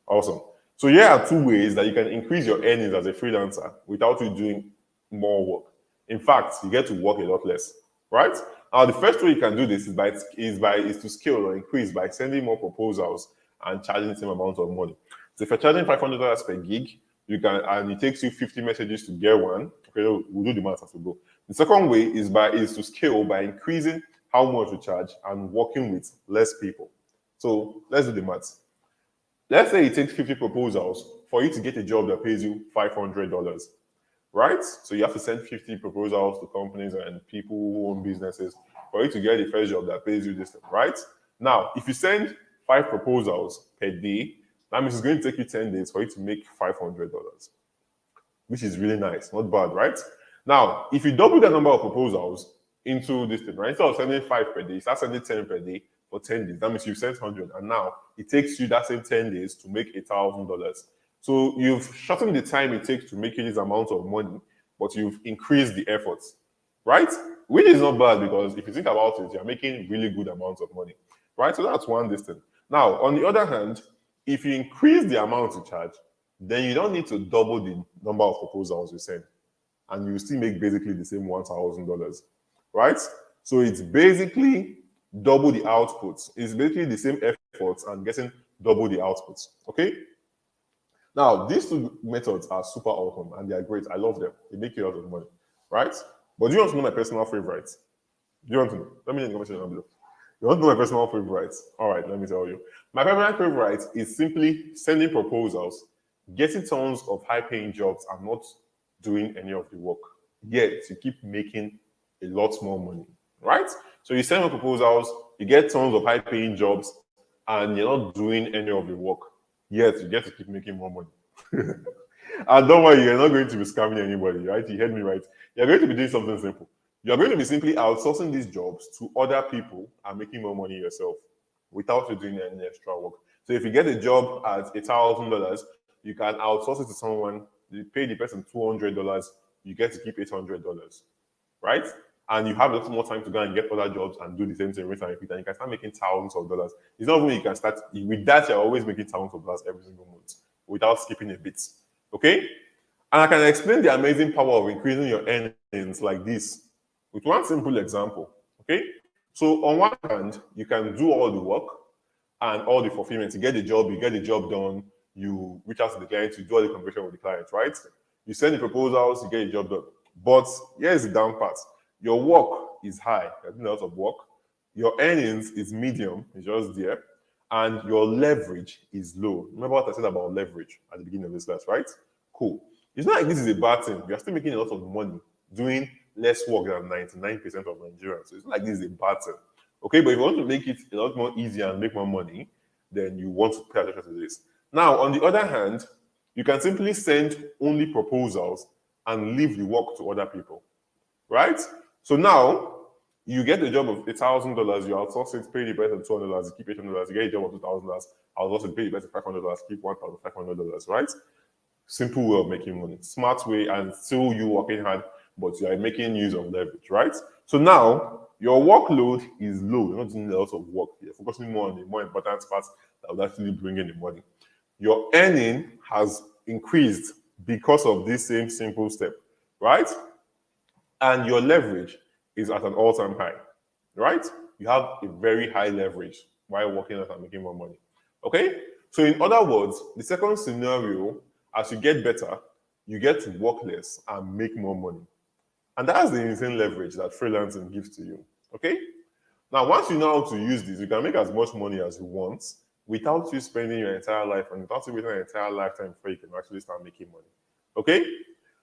Awesome. So here are 2 ways that you can increase your earnings as a freelancer without you doing more work. In fact, you get to work a lot less, right? Now, the first way you can do this is to scale or increase by sending more proposals and charging the same amount of money. So if you're charging $500 per gig, you can, and it takes you 50 messages to get one. Okay, we'll do the math as we go. The second way is to scale by increasing how much you charge and working with less people. So let's do the math. Let's say it takes 50 proposals for you to get a job that pays you $500, right? So you have to send 50 proposals to companies and people who own businesses for you to get the first job that pays you this thing, right? Now, if you send 5 proposals per day, that means it's going to take you 10 days for you to make $500, which is really nice, not bad, right? Now, if you double the number of proposals into this thing, right? Instead of sending 5 per day, you start sending 10 per day for 10 days. That means you've sent 100, and now it takes you that same 10 days to make $1,000. So you've shortened the time it takes to make you this amount of money, but you've increased the efforts, right? Which is not bad because if you think about it, you're making really good amounts of money, right? So that's one distance. Now, on the other hand, if you increase the amount you charge, then you don't need to double the number of proposals you send, and you still make basically the same $1,000, right? So it's basically double the outputs. It's basically the same efforts and getting double the outputs, okay? Now, these 2 methods are super awesome and they are great. I love them. They make you a lot of money, right? But do you want to know my personal favorites? Do you want to know? Let me know in the comment section down below. You want to know my personal favorites? All right, let me tell you. My favorite is simply sending proposals, getting tons of high-paying jobs and not doing any of the work. Yet, you keep making a lot more money, right? So you send more proposals, you get tons of high-paying jobs, and you're not doing any of the work. Yet, you get to keep making more money. And don't worry, you're not going to be scamming anybody, right? You heard me right. You're going to be doing something simple. You're going to be simply outsourcing these jobs to other people and making more money yourself without you doing any extra work. So if you get a job at $1,000, you can outsource it to someone, you pay the person $200, you get to keep $800, right? And you have a little more time to go and get other jobs and do the same thing, rinse and repeat, and you can start making thousands of dollars. It's not even you can start, with that, you're always making thousands of dollars every single month without skipping a bit, okay? And I can explain the amazing power of increasing your earnings like this with one simple example, okay? So on one hand, you can do all the work and all the fulfillment. You get the job done, you reach out to the client, you do all the conversation with the client, right? You send the proposals, you get the job done. But here's the down part. Your work is high, you're doing a lot of work. Your earnings is medium, it's just there. And your leverage is low. Remember what I said about leverage at the beginning of this class, right? Cool. It's not like this is a bad thing. We are still making a lot of money doing less work than 99% of Nigerians. So it's not like this is a bad thing. Okay, but if you want to make it a lot more easier and make more money, then you want to pay attention to this. Now, on the other hand, you can simply send only proposals and leave the work to other people, right? So now, You get a job of $1,000, you outsource it, pay the person $200, you keep $800, you get a job of $2,000, outsource it, pay the person $500, keep $1,500, right? Simple way of making money, smart way, and still you working hard, but you are making use of leverage, right? So now your workload is low. You're not doing a lot of work. You're focusing more on the more important parts that will actually bring in the money. Your earning has increased because of this same simple step, right? And your leverage is at an all-time high, right? You have a very high leverage while working out and making more money. Okay? So in other words, the second scenario, as you get better, you get to work less and make more money. And that's the insane leverage that freelancing gives to you. Okay? Now, once you know how to use this, you can make as much money as you want without you spending your entire life and without you waiting an entire lifetime before you can actually start making money. Okay?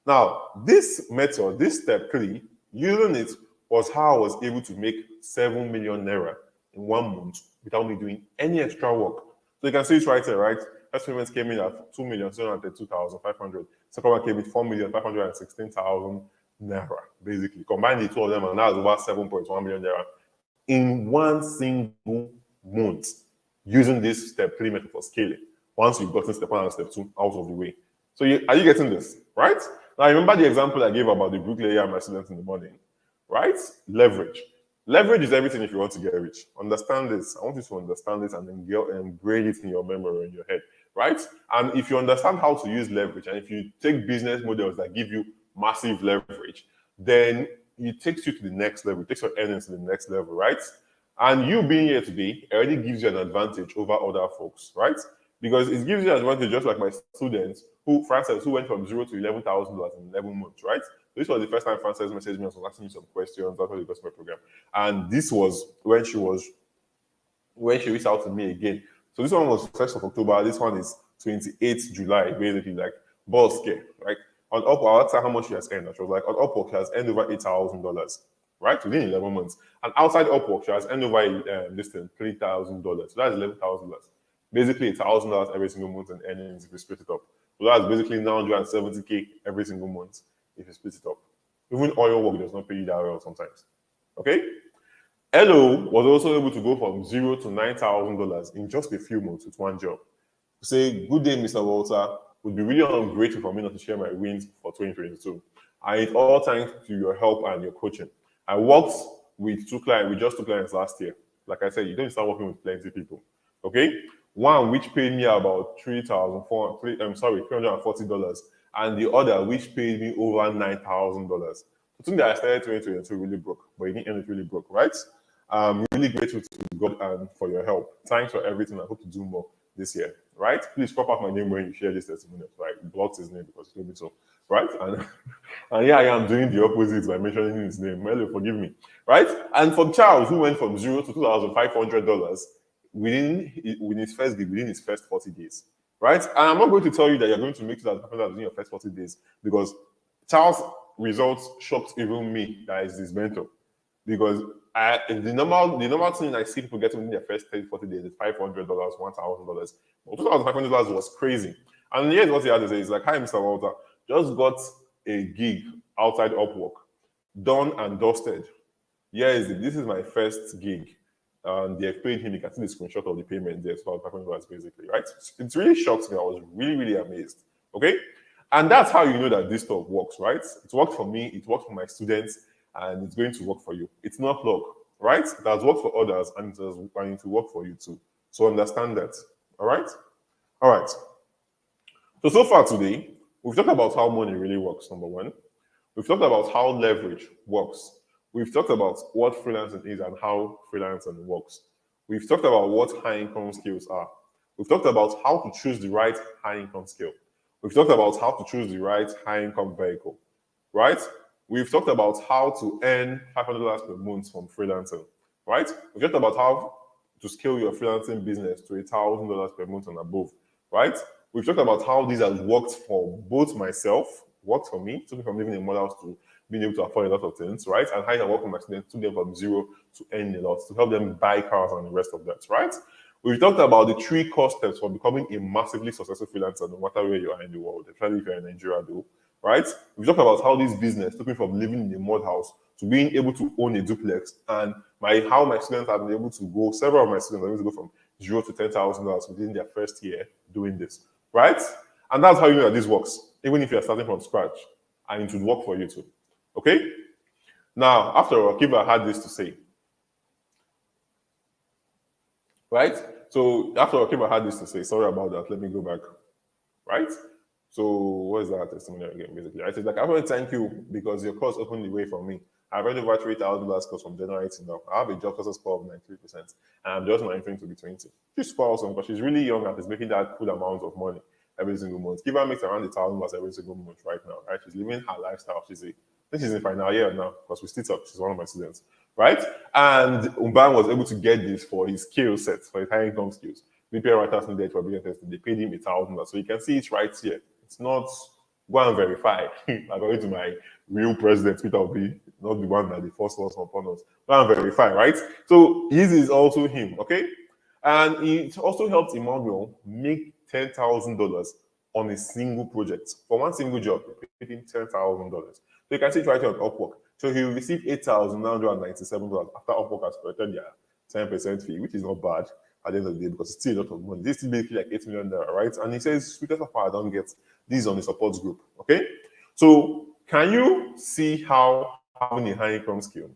Now, this method, this step 3, using it was how I was able to make 7 million naira in 1 month without me doing any extra work. So you can see it right there, right? First payment came in at 2,732,500. Second one came with 4,516,000 naira, basically. Combine the two of them, and that's over 7.1 million naira in 1 single month using this step 3 method for scaling. Once you've gotten step 1 and step 2 out of the way. So are you getting this, right? Now, remember the example I gave about the bricklayer and my students in the morning, right? Leverage. Leverage is everything if you want to get rich. Understand this. I want you to understand this and then ingrain it in your memory or in your head, right? And if you understand how to use leverage, and if you take business models that give you massive leverage, then it takes you to the next level. It takes your earnings to the next level, right? And you being here today already gives you an advantage over other folks, right? Because it gives you an advantage, just like my students who, Frances, who went from $0 to $11,000 in 11 months, right? This was the first time Frances messaged me and was asking me some questions after the customer program. And this was when she reached out to me again. So this one was 1st of October. This one is 28th July, basically, like balls scale, right? On Upwork, I'll ask her how much she has earned. She was like, on Upwork, she has earned over $8,000, right? Within 11 months. And outside Upwork, she has earned over this thing, $3,000. So that's $11,000. Basically $1,000 every single month in earnings if you split it up. So that's basically 970K every single month if you split it up. Even oil work does not pay you that well sometimes. Okay? Hello was also able to go from $0 to $9,000 in just a few months with one job. Say, good day, Mr. Walter. Would be really ungrateful for me not to share my wins for 2022. And it's all thanks to your help and your coaching. I worked with just two clients last year. Like I said, you don't start working with plenty of people. Okay? One which paid me about $340, and the other which paid me over $9,000. So think that I started 2022 really broke, but it didn't end it really broke, right? I'm really grateful to God and for your help. Thanks for everything. I hope to do more this year, right? Please crop out my name when you share this testimony. Right? Blocked his name because he told me so, right? And here I am doing the opposite by mentioning his name. Melo, forgive me, right? And for Charles, who went from $0 to $2,500 within his first gig, within his first 40 days, right? And I'm not going to tell you that you're going to make $2,500 within your first 40 days because Charles' results shocked even me, that is his mentor. Because the normal thing I see people getting within their first 30, 40 days is $500, $1,000. But $2,500 was crazy. And here's what he had to say. He's like, hi, Mr. Walter. Just got a gig outside Upwork. Done and dusted. Yes, this is my first gig. And they paid him. You can see the screenshot of the payment there. It's about $500 basically, right? It really shocked me. I was really, really amazed. Okay? And that's how you know that this stuff works, right? It worked for me. It worked for my students. And it's going to work for you. It's not luck, right? It has worked for others and it is going to work for you too. So understand that, all right? All right. So far today, we've talked about how money really works, number one. We've talked about how leverage works. We've talked about what freelancing is and how freelancing works. We've talked about what high income skills are. We've talked about how to choose the right high income skill. We've talked about how to choose the right high income vehicle, right? We've talked about how to earn $500 per month from freelancing, right? We've talked about how to scale your freelancing business to $1,000 per month and above, right? We've talked about how these have worked for both myself, worked for me, took me from living in a model house to being able to afford a lot of things, right? And how it worked for my students, took them from zero to earn a lot, to help them buy cars and the rest of that, right? We've talked about the 3 core steps for becoming a massively successful freelancer, no matter where you are in the world, especially if you're in Nigeria, though. Right? We talked about how this business took me from living in a mud house to being able to own a duplex, and how my students have been able to go, several of my students are able to go from $0 to $10,000 within their first year doing this, right? And that's how you know that this works, even if you're starting from scratch, and it would work for you too. Okay? Now, after Akiva had this to say, right? So after Akiva had this to say, sorry about that, let me go back, right? So what is that testimonial again, basically? I said, like, I want to thank you because your course opened the way for me. I've already over $3,000 course from January to now. I have a job success score of 93%, and I'm just monitoring to be 20. She's super awesome, but she's really young and is making that cool amount of money every single month. Kiva makes around $1,000 every single month right now, right? She's living her lifestyle. I think she's in final year now because we still talk. She's one of my students, right? And Umban was able to get this for his skill set, for his high income skills. BPL writers needed for being tested. They paid him $1,000. So you can see it right here. It's not go and verify. According to my real president, Peter Obi, not the one that the first was upon us. Go and verify, right? So his is also him, okay? And it also helped Emmanuel make $10,000 on a single project. For one single job, they paid him $10,000. So you can see it right here on Upwork. So he will receive $8,997 after Upwork has collected their 10% fee, which is not bad at the end of the day because it's still a lot of money. This is basically like $8 million, right? And he says, sweetest of all, I don't get these on the support group, okay? So can you see how having a high income skill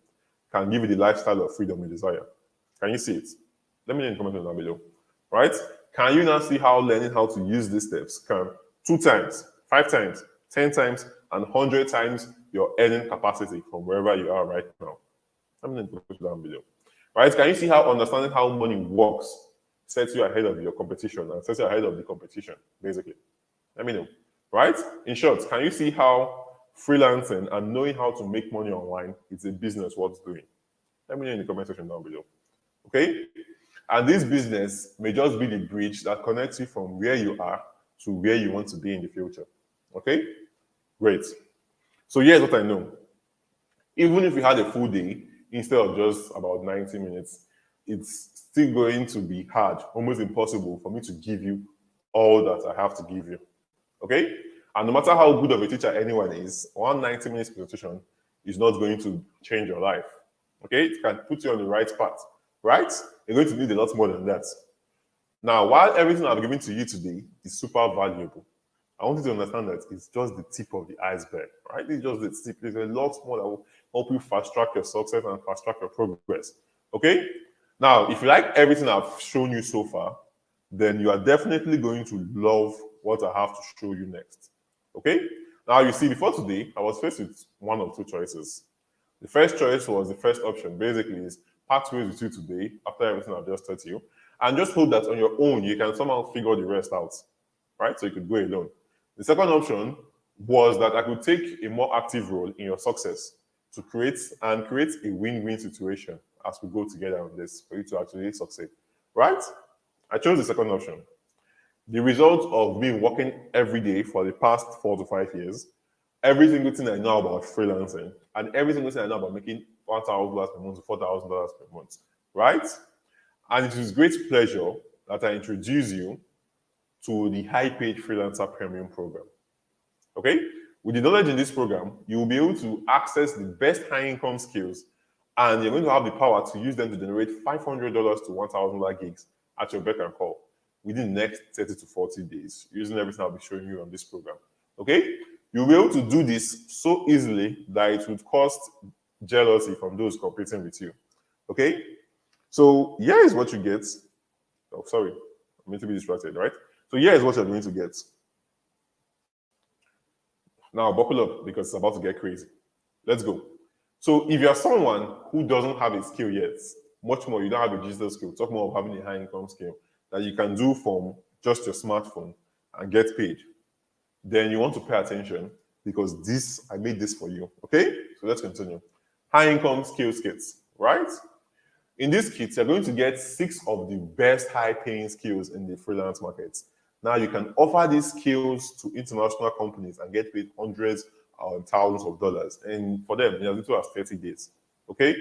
can give you the lifestyle of freedom you desire? Can you see it? Let me know in the comments down below, right? Can you now see how learning how to use these steps can 2 times, 5 times, 10 times, and 100 times your earning capacity from wherever you are right now? Let me know in the comments down below, right? Can you see how understanding how money works sets you ahead of your competition and sets you ahead of the competition, basically? Let me know, right? In short, can you see how freelancing and knowing how to make money online is a business worth doing? Let me know in the comment section down below, okay? And this business may just be the bridge that connects you from where you are to where you want to be in the future, okay? Great. So here's what I know. Even if we had a full day, instead of just about 90 minutes, it's still going to be hard, almost impossible for me to give you all that I have to give you, okay? And no matter how good of a teacher anyone is, one 90 minutes presentation is not going to change your life, okay? It can put you on the right path, right? You're going to need a lot more than that. Now, while everything I've given to you today is super valuable, I want you to understand that it's just the tip of the iceberg, right? It's just the tip. There's a lot more that will help you fast track your success and fast track your progress, okay? Now, if you like everything I've shown you so far, then you are definitely going to love what I have to show you next, okay? Now, you see, before today, I was faced with one of 2 choices. The first choice was the first option, basically, is part ways with you today after everything I've just taught you, and just hope that on your own, you can somehow figure the rest out, right? So you could go alone. The second option was that I could take a more active role in your success to create a win-win situation as we go together on this for you to actually succeed, right? I chose the second option. The result of me working every day for the past 4 to 5 years, every single thing I know about freelancing, and every single thing I know about making $1,000 per month to $4,000 per month, right? And it is great pleasure that I introduce you to the high-paid freelancer premium program. Okay? With the knowledge in this program, you will be able to access the best high-income skills, and you're going to have the power to use them to generate $500 to $1,000 gigs at your beck and call within the next 30 to 40 days, using everything I'll be showing you on this program. Okay? You'll be able to do this so easily that it would cost jealousy from those competing with you. Okay? So here is what you get. Oh, sorry. I'm meant to be distracted, right? So here is what you're going to get. Now buckle up because it's about to get crazy. Let's go. So if you're someone who doesn't have a skill yet, much more, you don't have a digital skill, talk more of having a high income skill that you can do from just your smartphone and get paid, then you want to pay attention because I made this for you, okay? So let's continue. High income skills kits, right? In this kit, you're going to get 6 of the best high paying skills in the freelance market. Now you can offer these skills to international companies and get paid hundreds or thousands of dollars. And for them, in as little as 30 days, okay?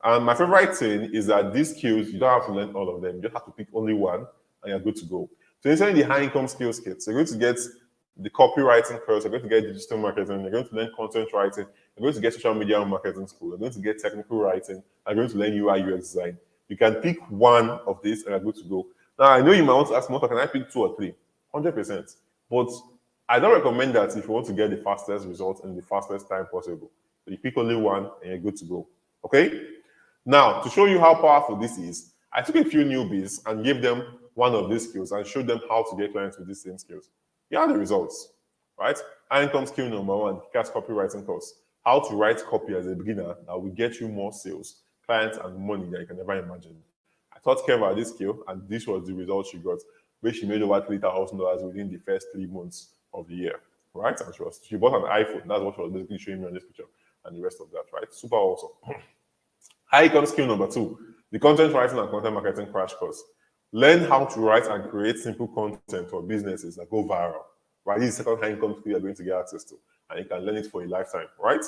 And my favorite thing is that these skills, you don't have to learn all of them. You just have to pick only one and you're good to go. So inside the high income skills kits, you're going to get the copywriting course, you're going to get digital marketing, you're going to learn content writing, you're going to get social media marketing school, you're going to get technical writing, you're going to learn UI UX design. You can pick one of these and you're good to go. Now, I know you might want to ask, Motor, can I pick 2 or 3? 100%. But I don't recommend that if you want to get the fastest result in the fastest time possible. So you pick only one and you're good to go. Okay? Now, to show you how powerful this is, I took a few newbies and gave them one of these skills and showed them how to get clients with these same skills. Here are the results, right? High income skill number 1, CAS copywriting course. How to write copy as a beginner that will get you more sales, clients, and money that you can never imagine. I taught Keva this skill, and this was the result she got, where she made over $3,000 within the first 3 months of the year, right? And she bought an iPhone. That's what she was basically showing me on this picture, and the rest of that, right? Super awesome. High income skill number 2, the content writing and content marketing crash course. Learn how to write and create simple content for businesses that go viral, right? This is the second high income skill you're going to get access to, and you can learn it for a lifetime, right?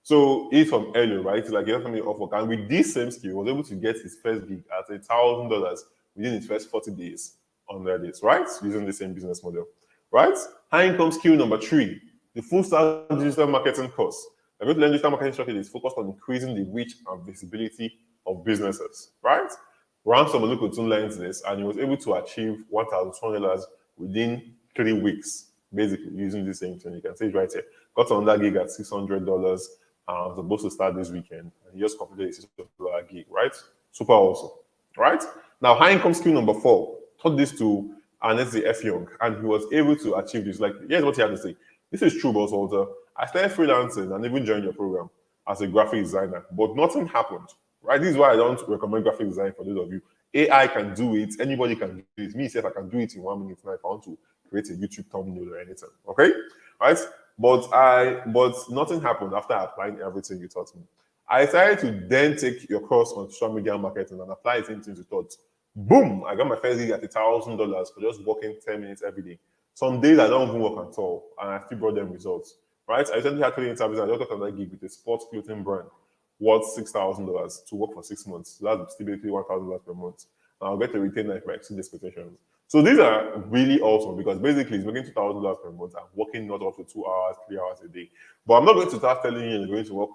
So it's from earlier, right? It's like you're off work, and with this same skill, he was able to get his first gig at $1,000 within his first 40 days on Reddit, right? Using the same business model, right? High income skill number 3, the full stack digital marketing course. I'm going to learn digital marketing strategy is focused on increasing the reach and visibility of businesses, right? Ransom Olukotun learned this, and he was able to achieve $1,200 within 3 weeks, basically using the same thing. You can see it right here. Got on that gig at $600. Was supposed to start this weekend, and he just completed a $600 gig, right? Super awesome, right? Now, high income skill number 4, taught this to Anesi F. Young, and he was able to achieve this. Like, here's what he had to say. This is true, Boss Walter. I started freelancing and even joined your program as a graphic designer, but nothing happened, right? This is why I don't recommend graphic design for those of you. AI can do it. Anybody can do it. Me, if I can do it in 1 minute now, if I want to create a YouTube thumbnail or anything, okay? Right? But nothing happened after applying everything you taught me. I decided to then take your course on social media marketing and apply the same things you taught. Boom! I got my first gig at $1,000 for just working 10 minutes every day. Some days I don't even work at all, and I still brought them results. Right? I recently had 3 interviews and I just got another gig with a sports clothing brand worth $6,000 to work for 6 months. So that's still basically $1,000 per month. And I'll get a retainer if I exceed expectations. So these are really awesome because basically it's making $2,000 per month and working not up to 2 hours, 3 hours a day. But I'm not going to start telling you you're going to work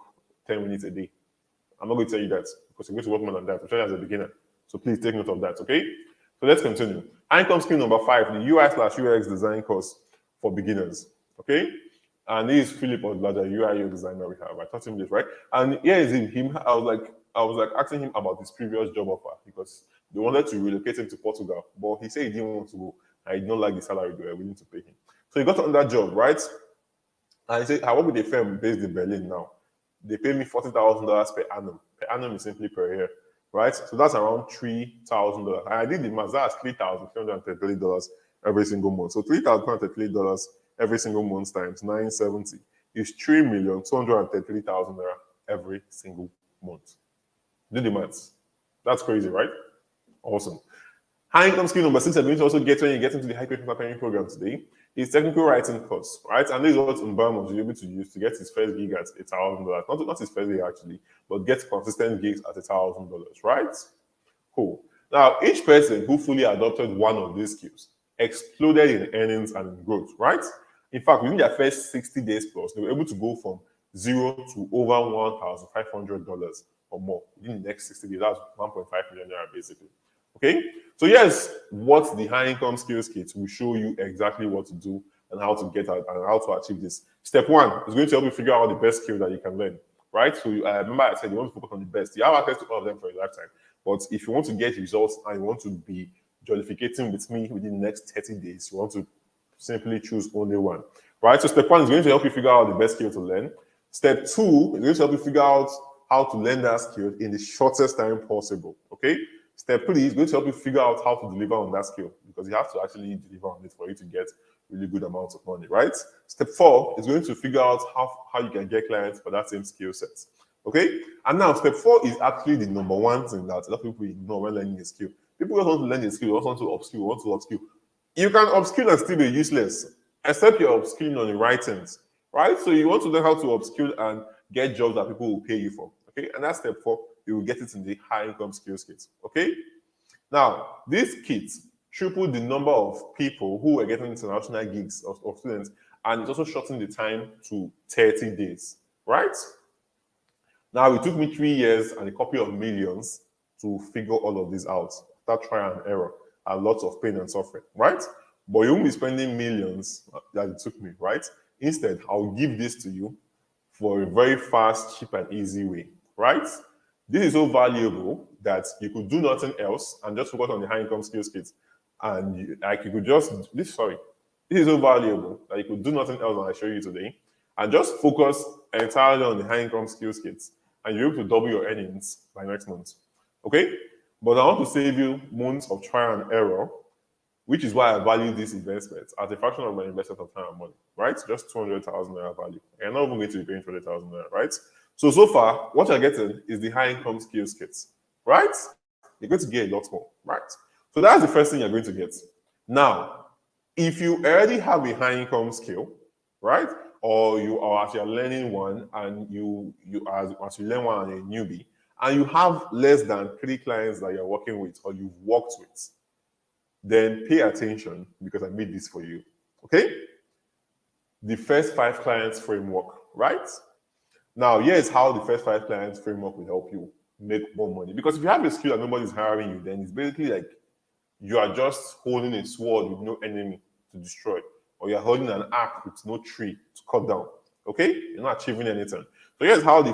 10 minutes a day. I'm not going to tell you that because you're going to work more than that. I'm telling you as a beginner. So please take note of that, okay? So let's continue. Income skill number 5, the UI/UX design course for beginners, okay? And this is Philip Odlada, UI UX designer we have. I taught him this, right? And here is him. I was like asking him about his previous job offer because they wanted to relocate him to Portugal, but he said he didn't want to go. I did not like the salary they were willing to pay him. So he got on that job, right? And he said, I work with a firm based in Berlin now. They pay me $40,000 per annum. Per annum is simply per year, right? So that's around $3,000. And I did the math. That's $3,333 every single month. So $3,333 every single month times 970 is 3,233,000 naira every single month. Do the maths. That's crazy, right? Awesome. High income skill number 6, I'm going to also get when you get into the high paper preparing program today, is technical writing course, right? And this is what Mbam was able to use to get his first gig at $1,000. Not his first gig actually, but get consistent gigs at $1,000, right? Cool. Now, each person who fully adopted one of these skills exploded in earnings and in growth, right? In fact, within their first 60 days plus, they were able to go from 0 to over $1,500 or more within the next 60 days. That's 1.5 million naira basically. Okay, so yes, what the high income skills kit will show you exactly what to do and how to get out and how to achieve this. Step 1 is going to help you figure out the best skill that you can learn, right? So remember I said you want to focus on the best. You have access to all of them for a lifetime. But if you want to get results and you want to be jollificating with me within the next 30 days, you want to simply choose only one, right? So step 1 is going to help you figure out the best skill to learn. Step 2 is going to help you figure out how to learn that skill in the shortest time possible, okay? Step 3 is going to help you figure out how to deliver on that skill because you have to actually deliver on it for you to get really good amounts of money, right? Step 4 is going to figure out how you can get clients for that same skill set, okay? And now step 4 is actually the number one thing that a lot of people ignore when learning a skill. People just want to learn a skill, just want to upskill. You can upskill and still be useless, except you're upskilling on the right things, right? So you want to learn how to upskill and get jobs that people will pay you for, okay? And that's step 4. You will get it in the high income skills kit, okay? Now, this kit tripled the number of people who were getting international gigs of students, and it's also shortened the time to 30 days, right? Now, it took me 3 years and a couple of millions to figure all of this out. That trial and error and lots of pain and suffering, right? But you won't be spending millions that it took me, right? Instead, I'll give this to you for a very fast, cheap, and easy way, right? This is so valuable that you could do nothing else and just focus on the high income skills kit. And you could just this is so valuable that you could do nothing else than I show you today, and just focus entirely on the high income skills kits, and you're able to double your earnings by next month. Okay? But I want to save you months of trial and error, which is why I value this investment as a fraction of my investment of time and money, right? Just 200,000 naira value. You're not even going to be paying 200,000 naira, right? So far, what you're getting is the high income skills kits, right? You're going to get a lot more, right? So that's the first thing you're going to get. Now, if you already have a high income skill, right? Or you are as you're learning one and as you learn one and you're a newbie, and you have less than 3 clients that you're working with or you've worked with, then pay attention because I made this for you. Okay? The first 5 clients framework, right? Now, here's how the first 5 clients framework will help you make more money. Because if you have a skill and nobody's hiring you, then it's basically like you are just holding a sword with no enemy to destroy, or you're holding an axe with no tree to cut down. Okay? You're not achieving anything. So here's how the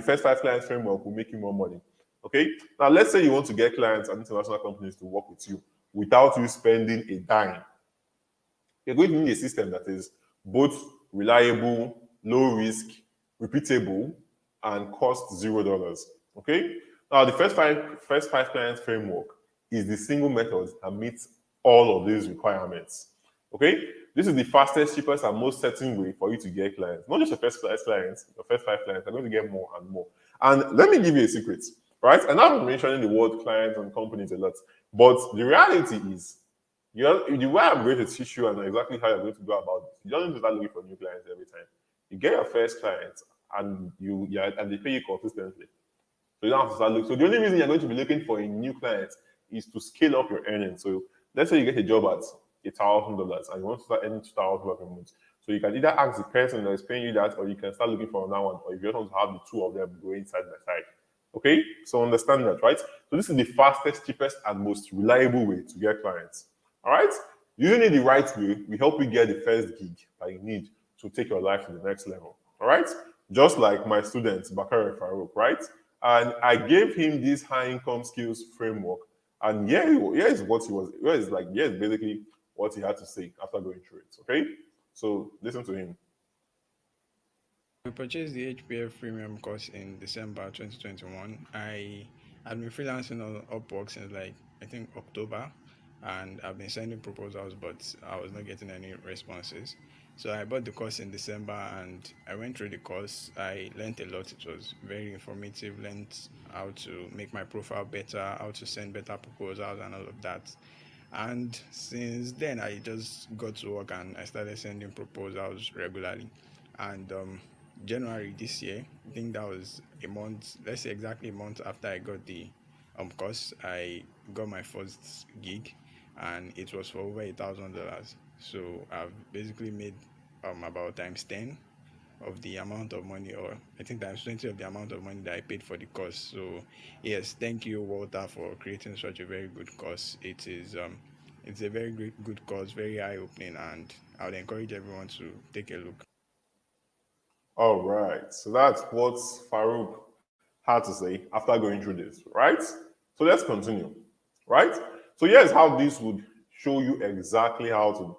first 5 clients framework will make you more money. Okay? Now let's say you want to get clients and international companies to work with you without you spending a dime. You're going to need a system that is both reliable, low risk, repeatable, and cost $0. Okay? Now the first five clients framework is the single method that meets all of these requirements. Okay? This is the fastest, cheapest, and most certain way for you to get clients. Not just your first clients, your first 5 clients, are going to get more and more. And let me give you a secret, right? And I'm mentioning the word clients and companies a lot, but the reality is, the way I'm going to teach you and exactly how you're going to go about this, you don't need to start looking for new clients every time. You get your first client and and they pay you consistently. So you don't have to start looking. So the only reason you're going to be looking for a new client is to scale up your earnings. So let's say you get a job at $1,000 and you want to start earning $2,000 a month. So you can either ask the person that is paying you that, or you can start looking for another one, or if you just want to have the two of them going side by side. Okay? So understand that, right? So this is the fastest, cheapest, and most reliable way to get clients. All right? Using it the right way will help you get the first gig that you need to take your life to the next level. All right? Just like my student, Bakari Farouk, right? And I gave him this high income skills framework. And here's what he was, here's basically what he had to say after going through it. Okay? So listen to him. I purchased the HPF premium course in December 2021. I had been freelancing on Upwork since like I think October, and I've been sending proposals, but I was not getting any responses. So I bought the course in December and I went through the course. I learned a lot. It was very informative. Learned how to make my profile better, how to send better proposals, and all of that. And since then, I just got to work and I started sending proposals regularly. And January this year, I think that was a month, let's say exactly a month after I got the course, I got my first gig, and it was for over $1,000. So I've basically made about times 10 of the amount of money, or I think times 20 of the amount of money that I paid for the course. So yes, thank you, Walter, for creating such a very good course. It's a very good course, very eye opening, and I would encourage everyone to take a look. All right. So that's what Farouk had to say after going through this, right? So let's continue, right? So here's how this would show you exactly how to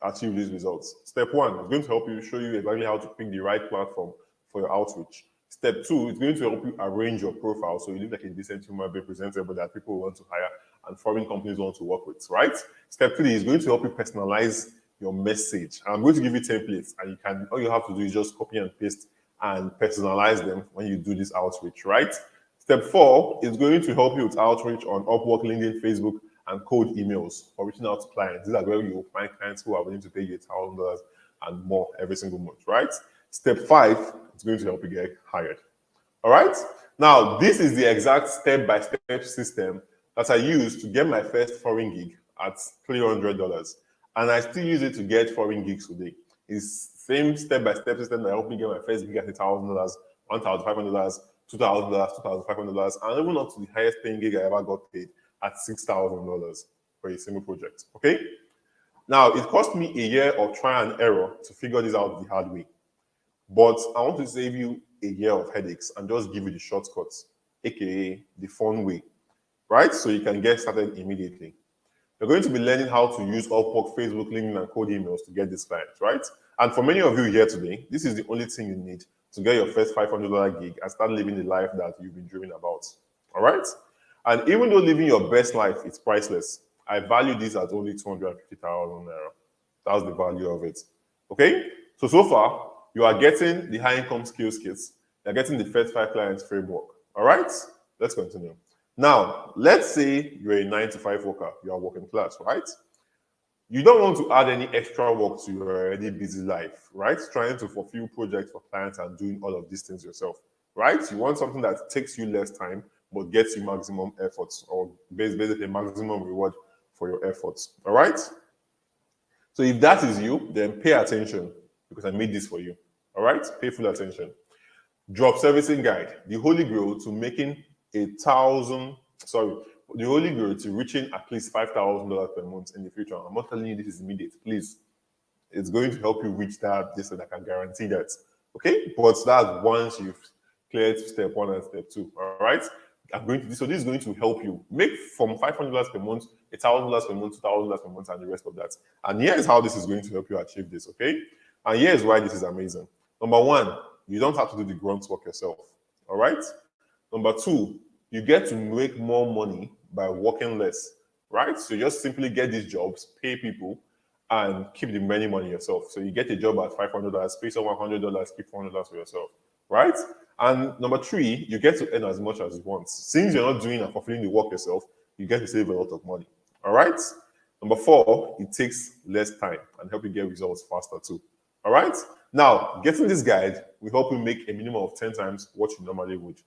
achieve these results. Step one is going to help you show you exactly how to pick the right platform for your outreach. Step two is going to help you arrange your profile so you look like a decent human being presentable that people want to hire and foreign companies want to work with, right? Step three is going to help you personalize your message. I'm going to give you templates, and all you have to do is just copy and paste and personalize them when you do this outreach, right? Step four is going to help you with outreach on Upwork, LinkedIn, Facebook, and cold emails for reaching out to clients. These are where you will find clients who are willing to pay you $1,000 and more every single month, right? Step five is going to help you get hired. All right. Now, this is the exact step-by-step system that I used to get my first foreign gig at $300. And I still use it to get foreign gigs today. It's same step-by-step system that helped me get my first gig at $1,000, $1,500, $2,000, $2,500, and even up to the highest paying gig I ever got paid at $6,000 for a single project. Okay? Now, it cost me a year of trial and error to figure this out the hard way. But I want to save you a year of headaches and just give you the shortcuts, aka the fun way, right? So you can get started immediately. You're going to be learning how to use Upwork, Facebook, LinkedIn, and cold emails to get this client, right? And for many of you here today, this is the only thing you need to get your first $500 gig and start living the life that you've been dreaming about, all right? And even though living your best life is priceless, I value this at only 250,000 naira. That's the value of it. Okay? So far, you are getting the high income skills kits, you're getting the first five clients framework. All right? Let's continue. Now, let's say you're a 9 to 5 worker, you are working class, right? You don't want to add any extra work to your already busy life, right? Trying to fulfill projects for clients and doing all of these things yourself, right? You want something that takes you less time but gets you maximum efforts or basically maximum reward for your efforts, all right? So if that is you, then pay attention because I made this for you, all right? Pay full attention. Drop servicing guide, the holy grail to making the holy grail to reaching at least $5,000 per month in the future. I'm not telling you this is immediate, please. It's going to help you reach that distance. I can guarantee that. Okay, but that's once you've cleared step one and step two. All right. So this is going to help you make from $500 per month, $1,000 per month, $2,000 per month, and the rest of that. And here's how this is going to help you achieve this. Okay, and here's why this is amazing. Number one, you don't have to do the grunt work yourself. All right. Number two, you get to make more money by working less. Right. So you just simply get these jobs, pay people, and keep the remaining money yourself. So you get a job at $500, pay someone $100, keep $400 for yourself, right? And number three, you get to earn as much as you want. Since you're not doing and fulfilling the work yourself, you get to save a lot of money, all right? Number four, it takes less time and help you get results faster too, all right? Now, getting this guide will help you make a minimum of 10 times what you normally would,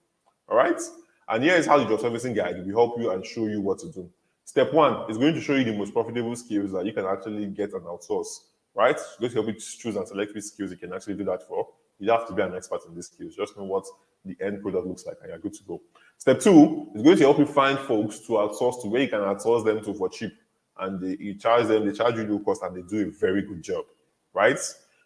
all right? And here is how the job servicing guide will help you and show you what to do. Step one is going to show you the most profitable skills that you can actually get and outsource, right? It's going to help you choose and select which skills you can actually do that for. You don't have to be an expert in these skills. Just know what the end product looks like and you're good to go. Step two is going to help you find folks to outsource to where you can outsource them to for cheap. And you charge them, they charge you low cost and they do a very good job, right?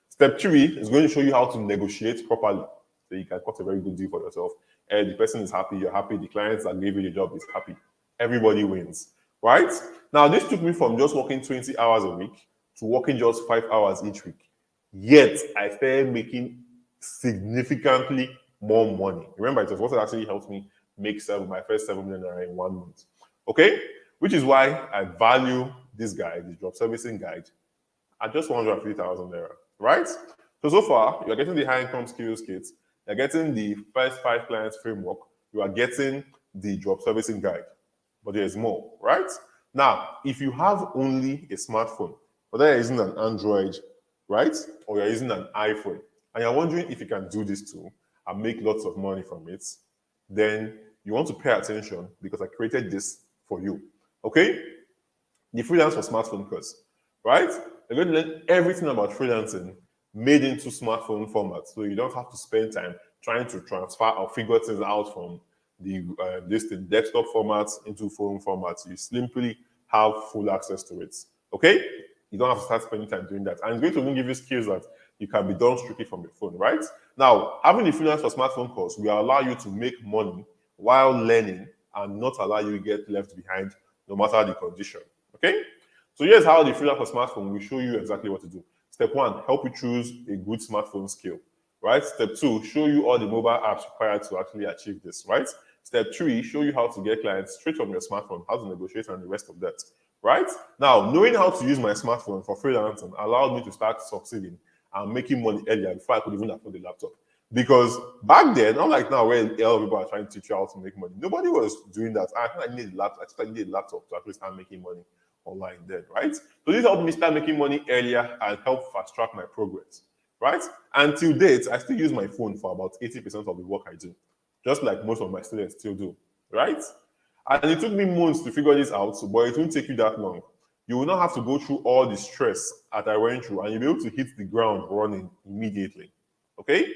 Step three is going to show you how to negotiate properly so you can cut a very good deal for yourself. And the person is happy, you're happy, the clients that gave you the job is happy. Everybody wins. Right? Now, this took me from just working 20 hours a week to working just 5 hours each week. Yet, I started making significantly more money. Remember, it was what actually helped me make my first 7 million naira in 1 month. Okay? Which is why I value this guide, the job servicing guide, at just 150,000 naira. Right? So far, you're getting the high income skills kits, you're getting the first five clients framework, you are getting the job servicing guide. But there's more, right? Now, if you have only a smartphone, whether you're using an Android, right, or you're using an iPhone, and you're wondering if you can do this too and make lots of money from it, then you want to pay attention because I created this for you. Okay? The freelance for smartphone course, right? You're going to learn everything about freelancing made into smartphone format, so you don't have to spend time trying to transfer or figure things out from the desktop format into phone format. You simply have full access to it. Okay? You don't have to start spending time doing that. And it's going to even give you skills that you can be done strictly from your phone, right? Now, having the freelance for smartphone course will allow you to make money while learning and not allow you to get left behind no matter the condition. Okay? So here's how the freelance for smartphone will show you exactly what to do. Step one, help you choose a good smartphone skill, right? Step two, show you all the mobile apps required to actually achieve this, right? Step three, show you how to get clients straight from your smartphone, how to negotiate and the rest of that, right? Now, knowing how to use my smartphone for freelancing allowed me to start succeeding and making money earlier before I could even afford a laptop. Because back then, not like now where a lot of people are trying to teach you how to make money, nobody was doing that. I think I needed a laptop. I think I needed a laptop to actually start making money online then, right? So this helped me start making money earlier and help fast track my progress, right? Until date, I still use my phone for about 80% of the work I do, just like most of my students still do, right? And it took me months to figure this out, but it won't take you that long. You will not have to go through all the stress that I went through, and you'll be able to hit the ground running immediately. Okay?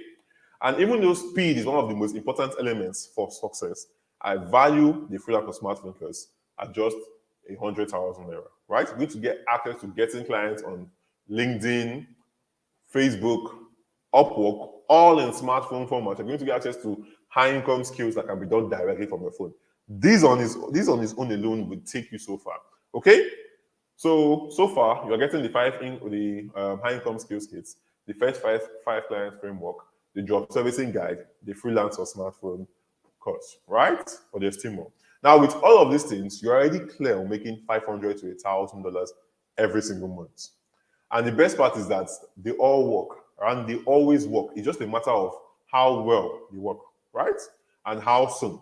And even though speed is one of the most important elements for success, I value the freelance for smart thinkers at just 100,000 naira. Right? You're going to get access to getting clients on LinkedIn, Facebook, Upwork, all in smartphone format. You're going to get access to high income skills that can be done directly from your phone. This on its own alone will take you so far. Okay? So far you're getting the high income skills kits, the first five client framework, the job servicing guide, the freelance or smartphone course, right? Or there's still more. Now with all of these things, you're already clear on making $500 to $1,000 every single month. And the best part is that they all work and they always work. It's just a matter of how well they work, right? And how soon.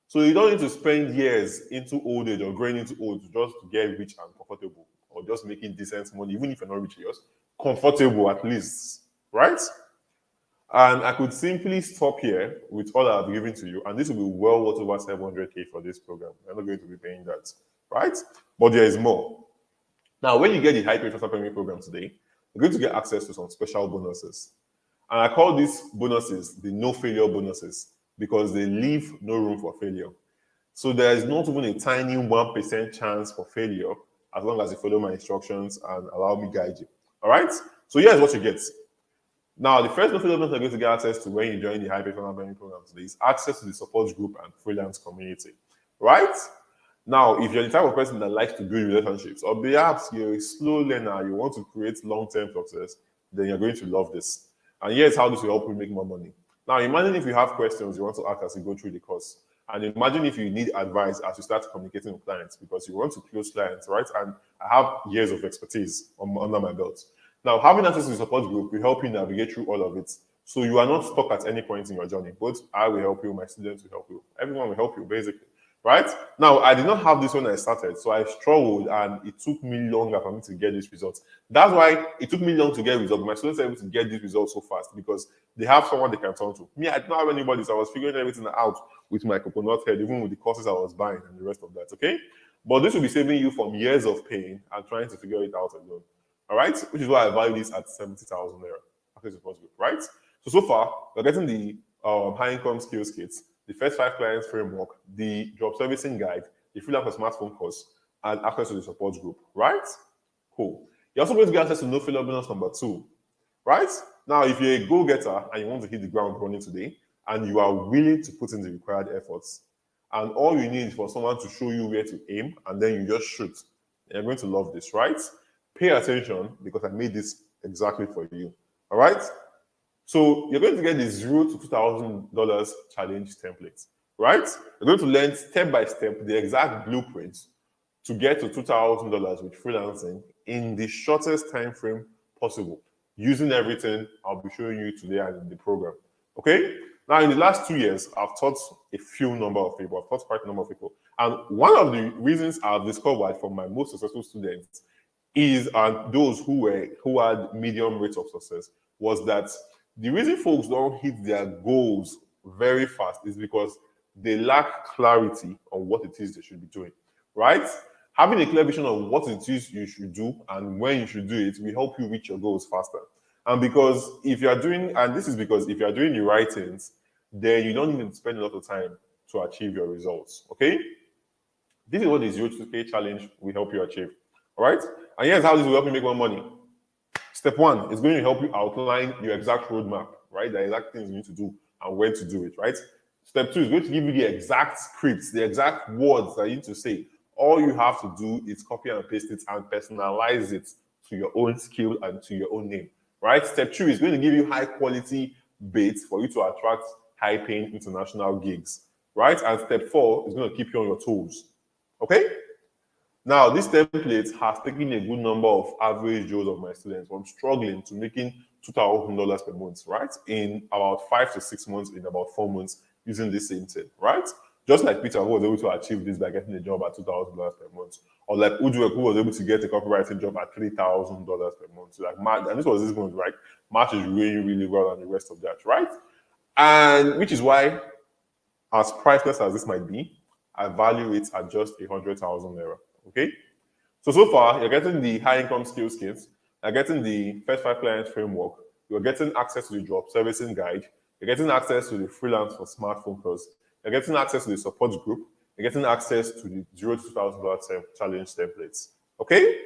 So you don't need to spend years into old age or growing into old just to get rich and comfortable or just making decent money, even if you're not rich, you're just comfortable at least, right? And I could simply stop here with all I've given to you, and this will be well worth over 700K for this program. You're not going to be paying that, right? But there is more. Now, when you get the high pay transfer payment program today, you're going to get access to some special bonuses. And I call these bonuses the no failure bonuses because they leave no room for failure. So there is not even a tiny 1% chance for failure as long as you follow my instructions and allow me guide you. All right? So here's what you get. Now, the first no failure bonus you're going to get access to when you join the high pay transfer payment program today is access to the support group and freelance community. Right? Now, if you're the type of person that likes to build relationships, or perhaps you're a slow learner, you want to create long-term success, then you're going to love this. And here's how this will help you make more money. Now, imagine if you have questions you want to ask as you go through the course. And imagine if you need advice as you start communicating with clients because you want to close clients, right? And I have years of expertise under my belt. Now, having access to the support group will help you navigate through all of it. So you are not stuck at any point in your journey. Both I will help you, my students will help you. Everyone will help you, basically. Right? Now, I did not have this when I started, so I struggled and it took me longer for me to get these results. That's why it took me long to get results. My students are able to get these results so fast because they have someone they can turn to. Me, I did not have anybody, so I was figuring everything out with my coconut head, even with the courses I was buying and the rest of that. Okay? But this will be saving you from years of pain and trying to figure it out alone. All right? Which is why I value this at 70,000 naira. Access to group, right? So far, we're getting the high income skills kits, the first five clients framework, the job servicing guide, the freelance for smartphone course, and access to the support group, right? Cool. You're also going to get access to no failure bonus number 2, right? Now, if you're a go-getter and you want to hit the ground running today, and you are willing to put in the required efforts, and all you need is for someone to show you where to aim, and then you just shoot, you're going to love this, right? Pay attention because I made this exactly for you, all right? So you're going to get the $0 to $2,000 challenge template, right? You're going to learn step by step the exact blueprint to get to $2,000 with freelancing in the shortest time frame possible, using everything I'll be showing you today and in the program. Okay? Now, in the last 2 years, I've taught a few number of people. I've taught quite a number of people. And one of the reasons I've discovered from my most successful students is those who had medium rates of success was that the reason folks don't hit their goals very fast is because they lack clarity on what it is they should be doing, right? Having a clear vision of what it is you should do and when you should do it will help you reach your goals faster. And because if you're doing, and this is because if you're doing the right things, then you don't need to spend a lot of time to achieve your results, okay? This is what the 0 to K challenge will help you achieve, all right? And here's how this will help you make more money. Step 1 is going to help you outline your exact roadmap, right? The exact things you need to do and when to do it, right? Step 2 is going to give you the exact scripts, the exact words that you need to say. All you have to do is copy and paste it and personalize it to your own skill and to your own name, right? Step 2 is going to give you high quality baits for you to attract high paying international gigs, right? And step 4 is going to keep you on your toes, okay? Now, this template has taken a good number of average Joes of my students from struggling to making $2,000 per month, right? In about 5 to 6 months, in about 4 months, using this same thing, right? Just like Peter, who was able to achieve this by getting a job at $2,000 per month, or like Udwek, who was able to get a copywriting job at $3,000 per month. So like March, and this was this month, right? March is really, really well, and the rest of that, right? And which is why, as priceless as this might be, I value it at just 100,000 naira. Okay, So far, you're getting the high income skills kits, you're getting the first five clients framework, you're getting access to the job servicing guide, you're getting access to the freelance for smartphone course, you're getting access to the support group, you're getting access to the $0 to $2,000 challenge templates. Okay?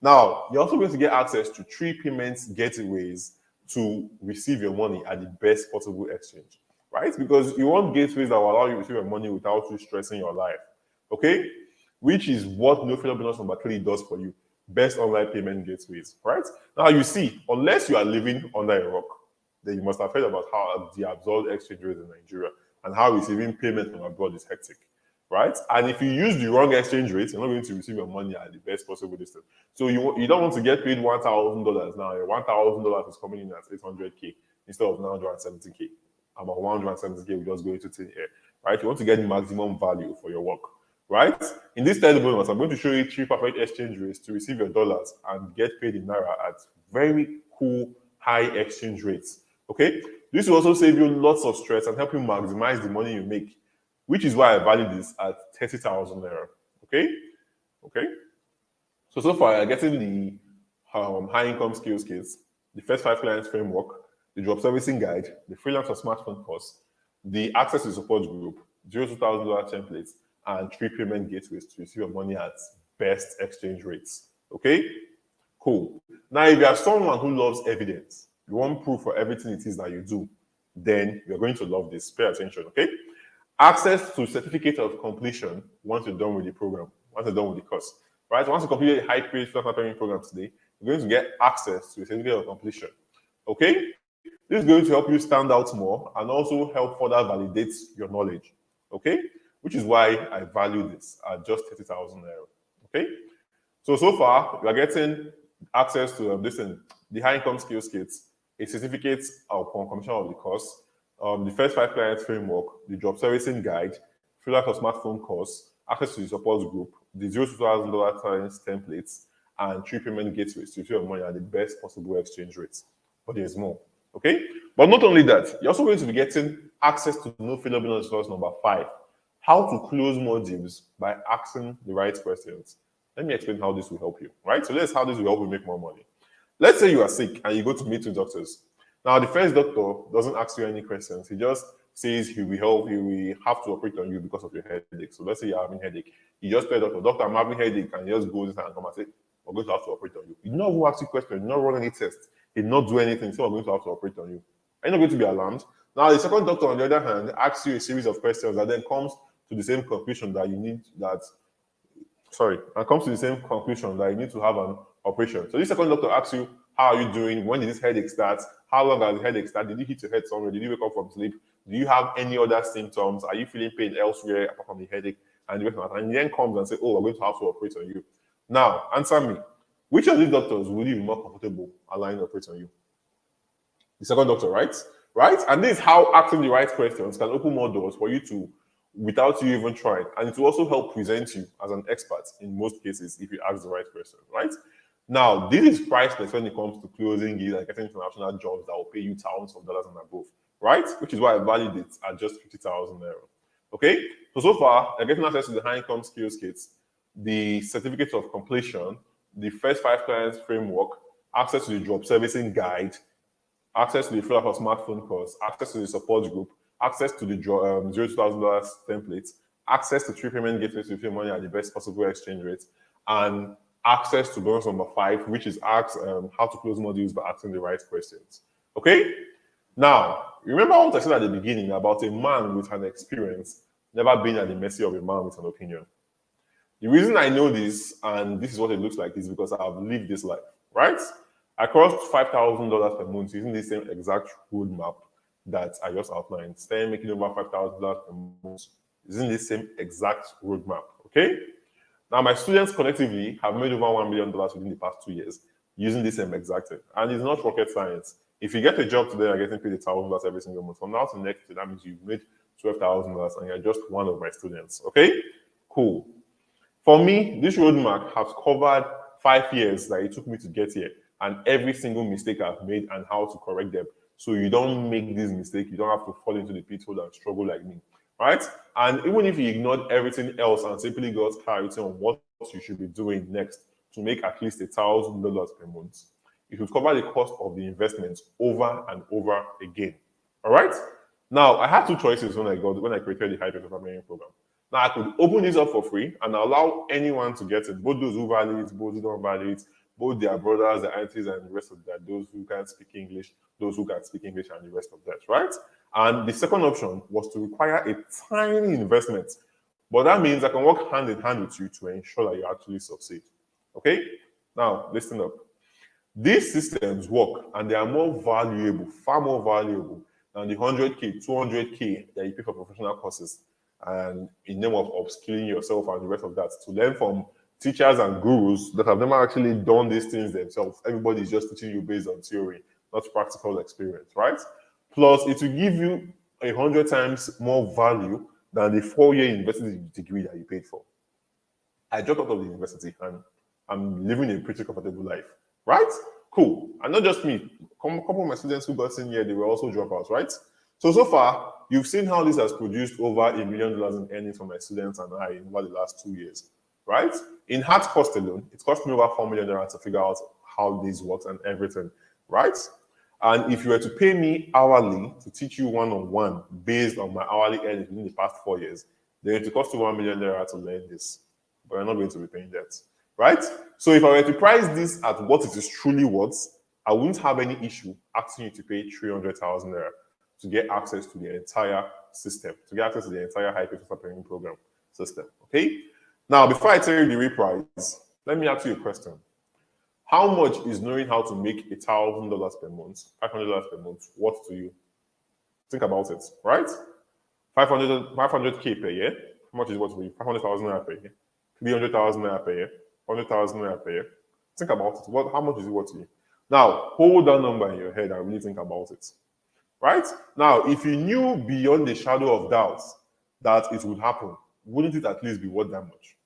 Now, you're also going to get access to three payments gateways to receive your money at the best possible exchange, right? Because you want gateways that will allow you to receive your money without you stressing your life, okay? Which is what no failure bonus number 3 does for you. Best online payment gateways, right? Now, you see, unless you are living under a rock, then you must have heard about how the absurd exchange rate in Nigeria and how receiving payment from abroad is hectic, right? And if you use the wrong exchange rate, you're not going to receive your money at the best possible distance. So you don't want to get paid $1,000 now. Your $1,000 is coming in at 800K instead of 970K. About 170K will just go into thin air, right? You want to get maximum value for your work, right? In this third bonus, I'm going to show you three perfect exchange rates to receive your dollars and get paid in naira at very cool high exchange rates. Okay, this will also save you lots of stress and help you maximize the money you make, which is why I value this at 30,000 naira. Okay, okay. So far, you're getting the high income skills kits, the first five clients framework, the job servicing guide, the freelance or smartphone course, the access to the support group, $0 to $2,000 templates, and three payment gateways to receive your money at best exchange rates. Okay, cool. Now, if you are someone who loves evidence, you want proof for everything it is that you do, then you're going to love this. Pay attention, okay? Access to certificate of completion once you're done with the program, once you're done with the course, right? Once you complete a high-paid freelance marketing program today, you're going to get access to a certificate of completion, okay? This is going to help you stand out more and also help further validate your knowledge, okay? Which is why I value this at just 30,000 naira, okay? So far, you are getting access to the high income skills kits, a certificate upon completion of the course, the first five clients framework, the job servicing guide, freelance or smartphone course, access to the support group, the $0 to $2,000 clients templates, and three payment gateways to receive your money at the best possible exchange rates. But there's more. Okay? But not only that, you're also going to be getting access to no failure bonus source number 5. How to close more deals by asking the right questions. Let me explain how this will help you, right? So let's how this will help you make more money. Let's say you are sick and you go to meet two doctors. Now, the first doctor doesn't ask you any questions. He just says he will have to operate on you because of your headache. So let's say you're having headache. He just tell the doctor, I'm having headache, and he just goes in and come and say, we're going to have to operate on you. He did not even ask you questions, he did not run any tests, he did not do anything, so we're going to have to operate on you. Are you not going to be alarmed? Now, the second doctor, on the other hand, asks you a series of questions that then comes to the same conclusion that you need that and comes to the same conclusion that you need to have an operation. So this second doctor asks you, how are you doing? When did this headache start? How long has the headache started? Did you hit your head somewhere? Did you wake up from sleep? Do you have any other symptoms? Are you feeling pain elsewhere apart from the headache? And he then comes and says, oh, we're going to have to operate on you. Now, answer me. Which of these doctors would you be more comfortable allowing to operate on you? The second doctor, right? Right? And this is how asking the right questions can open more doors for you to without you even trying. And it will also help present you as an expert in most cases if you ask the right question, right? Now, this is priceless when it comes to closing deals and getting international jobs that will pay you thousands of dollars and above, right? Which is why I valued it at just 50,000 naira. Okay? So far, you're getting access to the high income skills kits, the certificate of completion, the first five clients framework, access to the job servicing guide, access to the full for smartphone course, access to the support group, access to the $0 templates, access to three payment gateways to pay money at the best possible exchange rate, and access to bonus number 5, which is how to close more deals by asking the right questions. Okay? Now, remember what I said at the beginning about a man with an experience never being at the mercy of a man with an opinion. The reason I know this, and this is what it looks like, is because I've lived this life, right? I crossed $5,000 per month using the same exact roadmap that I just outlined. Staying making over $5,000 per month using the same exact roadmap, okay? Now, my students collectively have made over $1 million within the past 2 years using this same exact thing. And it's not rocket science. If you get a job today, you're getting paid $1,000 every single month. From now to next year, that means you've made $12,000 and you're just one of my students, okay? Cool. For me, this roadmap has covered 5 years that it took me to get here and every single mistake I've made and how to correct them. So you don't make this mistake, you don't have to fall into the pitfall and struggle like me, right? And even if you ignored everything else and simply got clarity on what you should be doing next, to make at least $1,000 per month, it would cover the cost of the investment over and over again. All right. Now I had two choices when I created the high performance marketing program. Now I could open this up for free and allow anyone to get it, both those who value it, both who don't value it, both their brothers, their aunties, and the rest of that, those who can't speak English, those who can speak English, and the rest of that, right? And the second option was to require a tiny investment. But that means I can work hand in hand with you to ensure that you actually succeed. Okay? Now, listen up. These systems work and they are more valuable, far more valuable than the 100K, 200K that you pay for professional courses and in name of upskilling yourself and the rest of that to learn from teachers and gurus that have never actually done these things themselves. Everybody is just teaching you based on theory, not practical experience, right? Plus, it will give you 100 times more value than the 4-year university degree that you paid for. I dropped out of the university and I'm living a pretty comfortable life, right? Cool. And not just me, a couple of my students who got in here, they were also dropouts, right? So far, you've seen how this has produced over $1 million in earnings for my students and I over the last 2 years, right? In hard cost alone, it cost me over $4 million to figure out how this works and everything, right? And if you were to pay me hourly to teach you one-on-one based on my hourly earnings within the past 4 years, then it would cost you $1 million to learn this. But you're not going to be paying that, right? So if I were to price this at what it is truly worth, I wouldn't have any issue asking you to pay 300,000 naira to get access to the entire system, to get access to the entire high performance training program system. Okay. Now, before I tell you the real price, let me ask you a question. How much is knowing how to make $1,000 per month, $500 per month, worth to you? Think about it, right? 500K per year. How much is what for you? 500,000 naira per year. 300,000 naira per year. 100,000 naira per year. Think about it. How much is it worth to you? Now, hold that number in your head and really think about it. Right? Now, if you knew beyond the shadow of doubt that it would happen, wouldn't it at least be worth that much?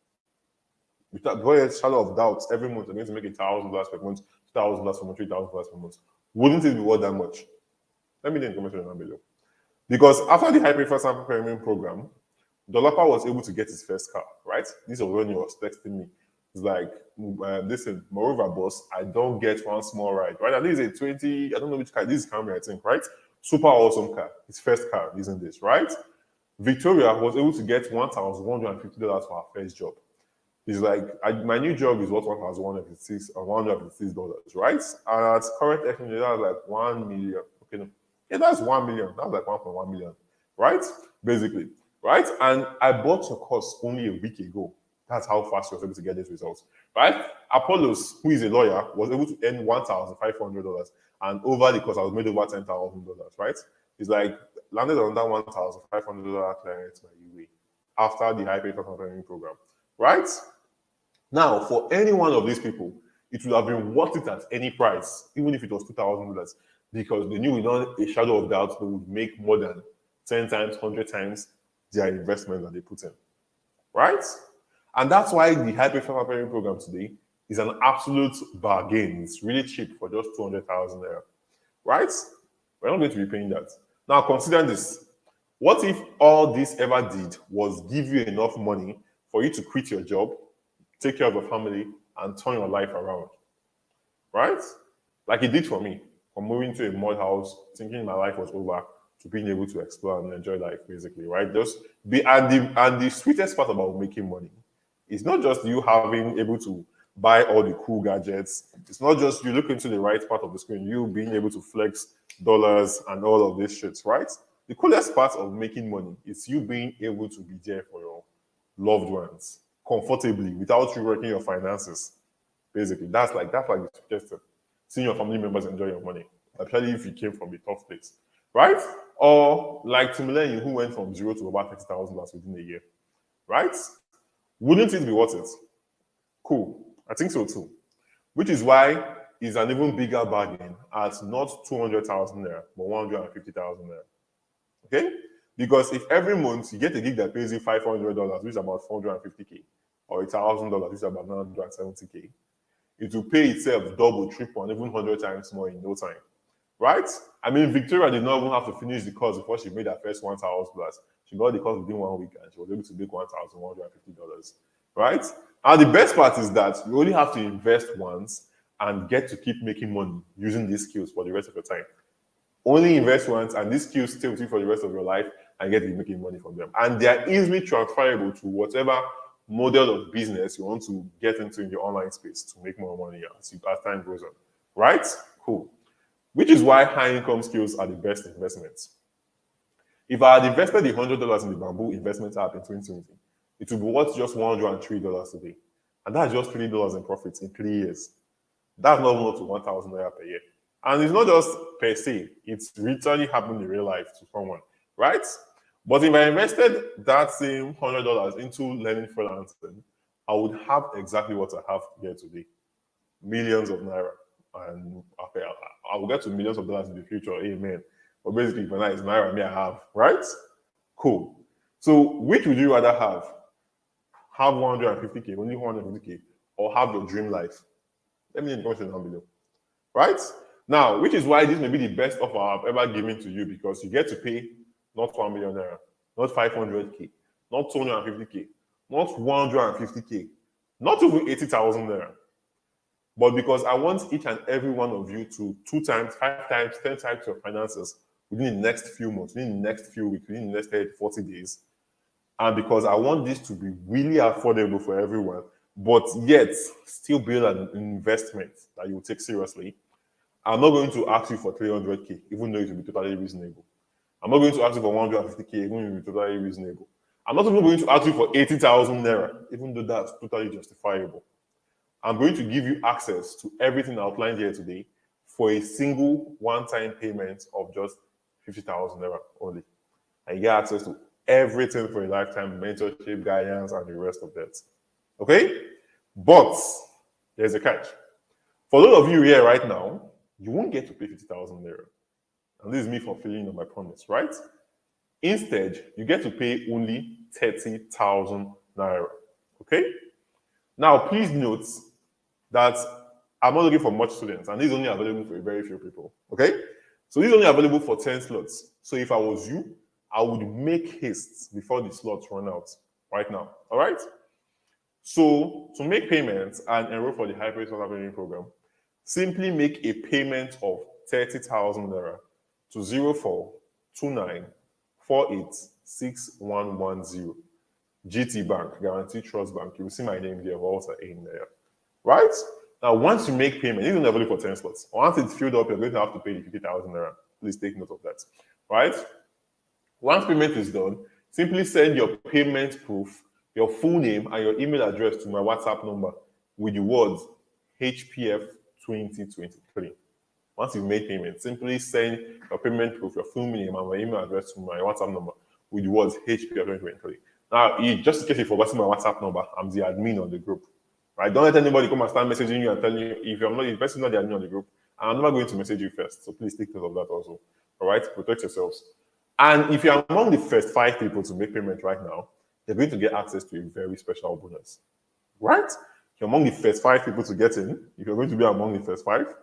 Without a shadow of doubt, every month you're going to make $1,000 per month, $2,000 per month, $3,000 per month. Wouldn't it be worth that much? Let me know in the comment down below. Because after the high performance sample premium program, Dolapa was able to get his first car, right? This was when he was texting me. It's like, listen, moreover, boss, I don't get one small ride, right? And this is a 20, I don't know which car, this is Camry, I think, right? Super awesome car, his first car using this, right? Victoria was able to get $1,150 for her first job. He's like, my new job is worth $1,156, right? And at current exchange, that's like 1 million. Okay, no. Yeah, that's 1 million. That's like 1.1 million, right? Basically, right? And I bought your course only a week ago. That's how fast you was able to get these results, right? Apollos, who is a lawyer, was able to earn $1,500, and over the course, I was made over $10,000, right? It's like landed on that $1,500 client by UA after the high pay training program, right? Now, for any one of these people, it would have been worth it at any price, even if it was $2,000, because they knew without a shadow of doubt they would make more than 10 times, 100 times their investment that they put in, right? And that's why the high performance preparing program today is an absolute bargain. It's really cheap for just 200,000 naira, right? We're not going to be paying that. Now, consider this. What if all this ever did was give you enough money for you to quit your job, take care of your family, and turn your life around, right? Like it did for me, from moving to a mud house, thinking my life was over, to being able to explore and enjoy life, basically, right? And the sweetest part about making money is not just you having able to buy all the cool gadgets. It's not just you look into the right part of the screen, you being able to flex dollars and all of this shit, right? The coolest part of making money is you being able to be there for your loved ones comfortably without you working your finances. Basically, that's like the suggestion. Seeing your family members enjoy your money, especially if you came from a tough place, right? Or like Timileyin, who went from zero to about $30,000 within a year, right? Wouldn't it be worth it? Cool. I think so too. Which is why it's an even bigger bargain at not 200,000 naira, but 150,000 naira. Okay? Because if every month you get a gig that pays you $500, which is about 450K, or $1,000, which is about 970K, it will pay itself double, triple, and even 100 times more in no time. Right? I mean, Victoria did not even have to finish the course before she made her first $1,000. She got the course within 1 week and she was able to make $1,150. Right? And the best part is that you only have to invest once and get to keep making money using these skills for the rest of your time. Only invest once, and these skills stay with you for the rest of your life and get to be making money from them. And they are easily transferable to whatever model of business you want to get into in your online space to make more money as time goes on. Right? Cool. Which is why high income skills are the best investments. If I had invested $100 in the Bamboo investment app in 2020, it would be worth just $103 today. And that's just $3 in profits in 3 years. That's not more to 1,000 naira per year. And it's not just per se, it's literally happened in real life to someone, right? But if I invested that same $100 into learning freelancing, I would have exactly what I have here today, millions of naira. And okay, I will get to millions of dollars in the future, amen. But basically, for now, it's naira me I have, right? Cool. So, which would you rather have? Have 150K, only 150K, or have your dream life? Let me know in the comments down below. Right? Now, which is why this may be the best offer I've ever given to you, because you get to pay not 1 million naira, not 500K, not 250K, not 150K, not even 80,000 naira. But because I want each and every one of you to 2 times, 5 times, 10 times your finances within the next few months, within the next few weeks, within the next 30 to 40 days. And because I want this to be really affordable for everyone, but yet still build an investment that you will take seriously, I'm not going to ask you for 300K, even though it will be totally reasonable. I'm not going to ask you for 150K, even though it will be totally reasonable. I'm not even going to ask you for 80,000 naira, even though that's totally justifiable. I'm going to give you access to everything outlined here today for a single one-time payment of just 50,000 naira only. And you get access to everything for a lifetime, mentorship, guidance, and the rest of that. Okay? But there's a catch. For those of you here right now, you won't get to pay 50,000 naira. And this is me fulfilling on my promise, right? Instead, you get to pay only 30,000 naira. Okay? Now, please note that I'm not looking for much students, and this is only available for a very few people. Okay? So this is only available for 10 slots. So if I was you, I would make haste before the slots run out right now. All right? So to make payments and enroll for the hybrid software training program, simply make a payment of 30,000 naira to 0429486110 GT Bank, Guarantee Trust Bank. You will see my name here, Walter in there. Right? Now, once you make payment, it's only available for 10 slots. Once it's filled up, you're going to have to pay the 50,000 naira. Please take note of that. Right? Once payment is done, simply send your payment proof, your full name, and your email address to my WhatsApp number with the words HPF 2023. Once you've made payment, simply send your payment proof, your full name, and my email address to my WhatsApp number with the words HPF 2023. Now, just in case you forgot my WhatsApp number, I'm the admin on the group. Right? Don't let anybody come and start messaging you and telling you if you're not the person not the admin on the group. I'm never going to message you first. So please take note of that also. All right? Protect yourselves. And if you're among the first 5 people to make payment right now, you're going to get access to a very special bonus. Right? If you're among the first 5 people to get in, if you're going to be among the first 5.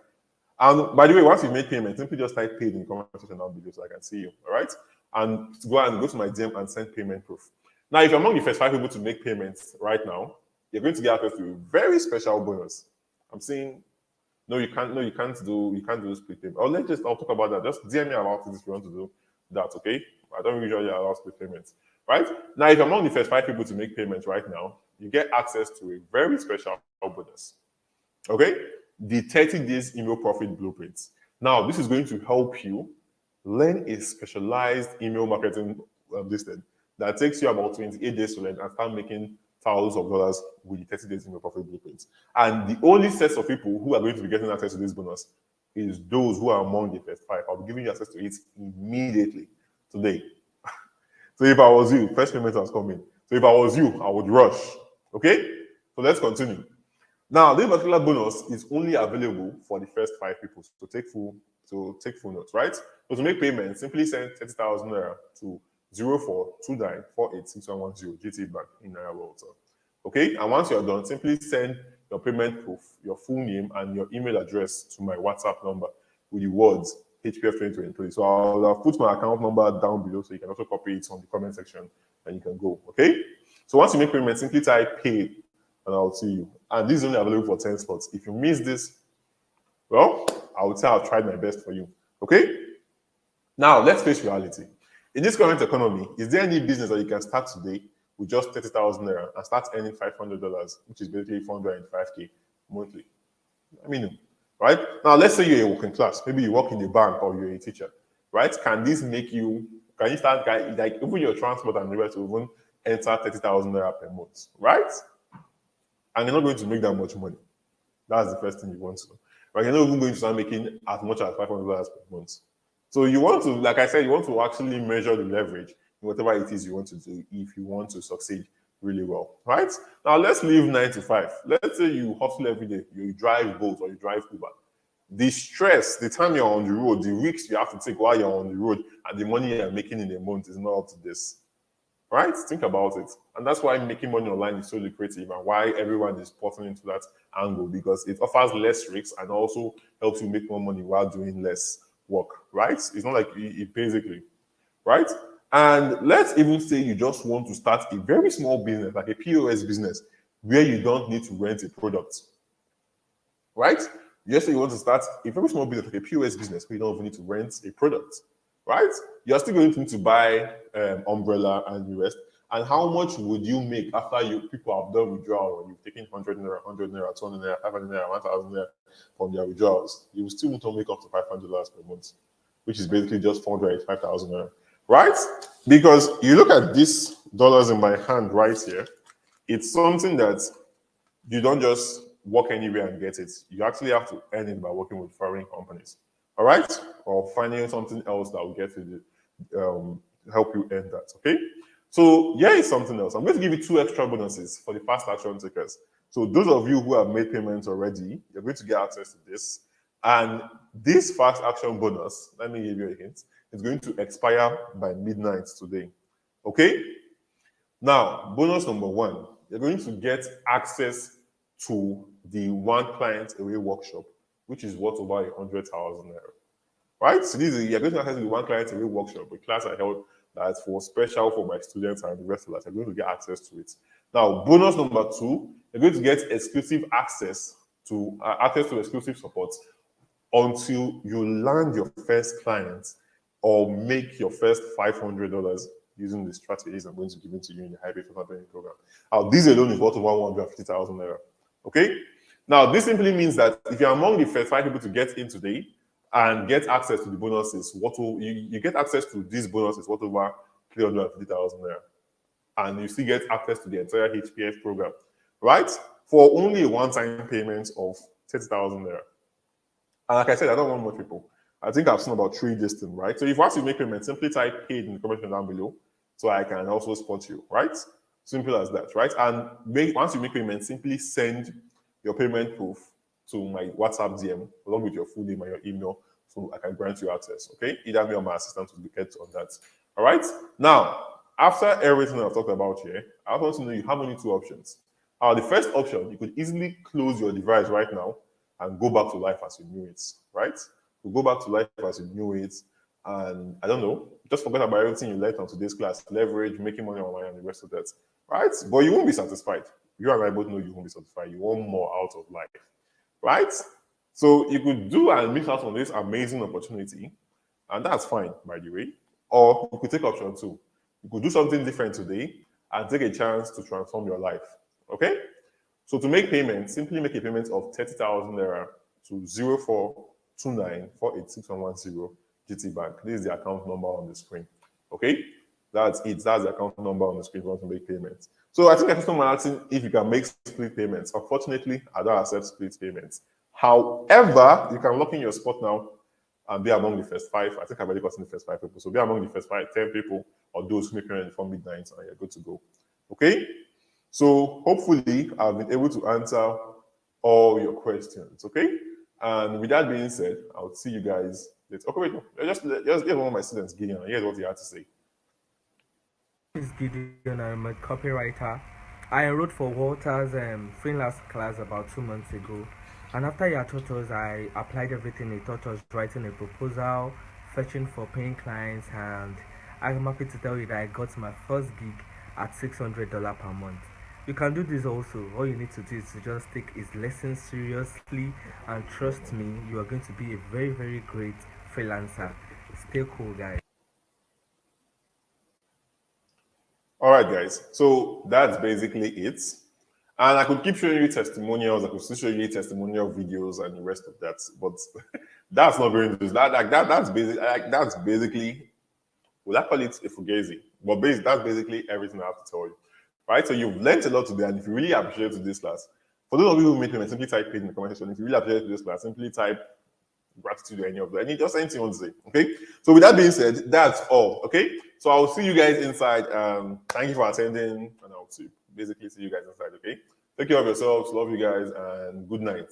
And by the way, once you make payment, simply just type paid in the comment section down below so I can see you. All right? And go to my DM and send payment proof. Now, if you're among the first 5 people to make payments right now, you're going to get access to a very special bonus. I'm saying, no, you can't do split payment. Or I'll talk about that. Just DM me about it if you want to do that, okay? I don't usually allow split payments, right? Now, if you're among the first 5 people to make payments right now, you get access to a very special bonus, okay? The 30 days email profit blueprints. Now, this is going to help you learn a specialized email marketing system that takes you about 28 days to learn and start making thousands of dollars with the 30 days email profit blueprints. And the only sets of people who are going to be getting access to this bonus is those who are among the first 5. I'll be giving you access to it immediately today. So if I was you, first payment has come in. So if I was you, I would rush. Okay? So let's continue. Now, this particular bonus is only available for the first 5 people to take full notes, right? So to make payment, simply send 30,000 naira to 0429486110 GT Bank in Naira Walter. Okay? And once you're done, simply send your payment proof, your full name, and your email address to my WhatsApp number with the words HPF 2023. So I'll put my account number down below so you can also copy it on the comment section and you can go. Okay? So once you make payment, simply type pay and I'll see you. And this is only available for 10 slots. If you miss this, well, I would say I've tried my best for you. Okay? Now, let's face reality. In this current economy, is there any business that you can start today with just 30,000 naira and start earning $500, which is basically 405K monthly? I mean, right? Now, let's say you're a working class. Maybe you work in a bank or you're a teacher, right? Can this make you, can you start, like, even your transport and the rest will even enter 30,000 naira per month, right? And you're not going to make that much money. That's the first thing you want to know. Right? You're not even going to start making as much as $500 per month. So you want to, like I said, you want to actually measure the leverage in whatever it is you want to do if you want to succeed really well, right? Now let's leave 9 to 5. Let's say you hustle every day, you drive Bolt or you drive Uber. The stress, the time you're on the road, the risks you have to take while you're on the road, and the money you're making in a month is not up to this, right? Think about it. And that's why making money online is so lucrative and why everyone is porting into that angle, because it offers less risks and also helps you make more money while doing less work, right? It's not like it basically, right? And let's even say you just want to start a very small business, like a POS business, where you don't need to rent a product, right? Yes, you want to start a very small business, like a POS business, where you don't even need to rent a product, right? You're still going to need to buy umbrella and the rest. And how much would you make after people have done withdrawal? You've taken 100 naira, 100 naira, 200 naira, 500 naira, 1,000 naira from their withdrawals. You will still need to make up to $500 per month, which is basically just 485,000 naira, right? Because you look at these dollars in my hand right here, it's something that you don't just work anywhere and get it. You actually have to earn it by working with foreign companies, all right? Or finding something else that will get you help you earn that, okay? So here is something else. I'm going to give you 2 extra bonuses for the fast action takers. So those of you who have made payments already, you're going to get access to this. And this fast action bonus, let me give you a hint, is going to expire by midnight today, okay? Now, bonus number 1, you're going to get access to the one client away workshop, which is worth over 100,000 naira. Right? So you're going to access the one client away workshop, a class I held that's for special for my students and the rest of that. You're going to get access to it. Now, bonus number 2, you're going to get exclusive access to exclusive support until you land your first client or make your first $500 using the strategies I'm going to give it to you in the hybrid training program. Now, this alone is worth over 150,000 naira. Okay? Now, this simply means that if you're among the first 5 people to get in today and get access to the bonuses, you get access to these bonuses worth over 350,000 naira. And you still get access to the entire HPF program, right? For only a one-time payment of 30,000 naira. And like I said, I don't want more people. I think I've seen about 3 this thing, right? So if you want to make payment, simply type paid in the comment down below so I can also spot you, right? Simple as that, right? And once you make payment, simply send your payment proof to my WhatsApp DM along with your full name and your email so I can grant you access, okay? Either me or my assistant will get on that, all right? Now, after everything I've talked about here, I want to know you have only 2 options. The first option, you could easily close your device right now and go back to life as you knew it, right? You go back to life as you knew it, and I don't know, just forget about everything you learned on today's class, leverage, making money online, and the rest of that, right? But you won't be satisfied. You and I both know you won't be satisfied. You want more out of life, right? So you could do and miss out on this amazing opportunity, and that's fine, by the way. Or you could take option 2. You could do something different today and take a chance to transform your life, okay? So to make payment, simply make a payment of 30,000 naira to 0429486110 GT Bank. This is the account number on the screen. Okay? That's it. That's the account number on the screen if you want to make payments. So I think a customer asking if you can make split payments. Unfortunately, I don't accept split payments. However, you can lock in your spot now and be among the first 5. I think I've already gotten the first 5 people. So be among the first 10 people or those who make payment before midnight and you're good to go. Okay? So hopefully I've been able to answer all your questions, okay? And with that being said, I'll see you guys later. Okay, wait, no, just one of my students, Gideon, and here's what he had to say. This is Gideon. I'm a copywriter. I enrolled for Walter's freelance class about 2 months ago. And after he had taught us, I applied everything he taught us, writing a proposal, fetching for paying clients, and I'm happy to tell you that I got my first gig at $600 per month. You can do this also. All you need to do is to just take his lessons seriously, and trust me, you are going to be a very, very great freelancer. Stay cool, guys. All right, guys. So that's basically it. And I could keep showing you testimonials. I could still show you testimonial videos and the rest of that. But that's not going to do that. Like that. That's basic. Like that's basically. Well, I call it a fugazi. But that's basically everything I have to tell you. Right. So you've learned a lot today, and if you really appreciate today's class, for those of you who make payment, simply type paid in the comment section. If you really appreciate today's class, simply type gratitude or any of that. Just anything you want to say. Okay. So with that being said, that's all. Okay. So I'll see you guys inside. Thank you for attending, and I'll basically see you guys inside. Okay. Take care of yourselves. Love you guys, and good night.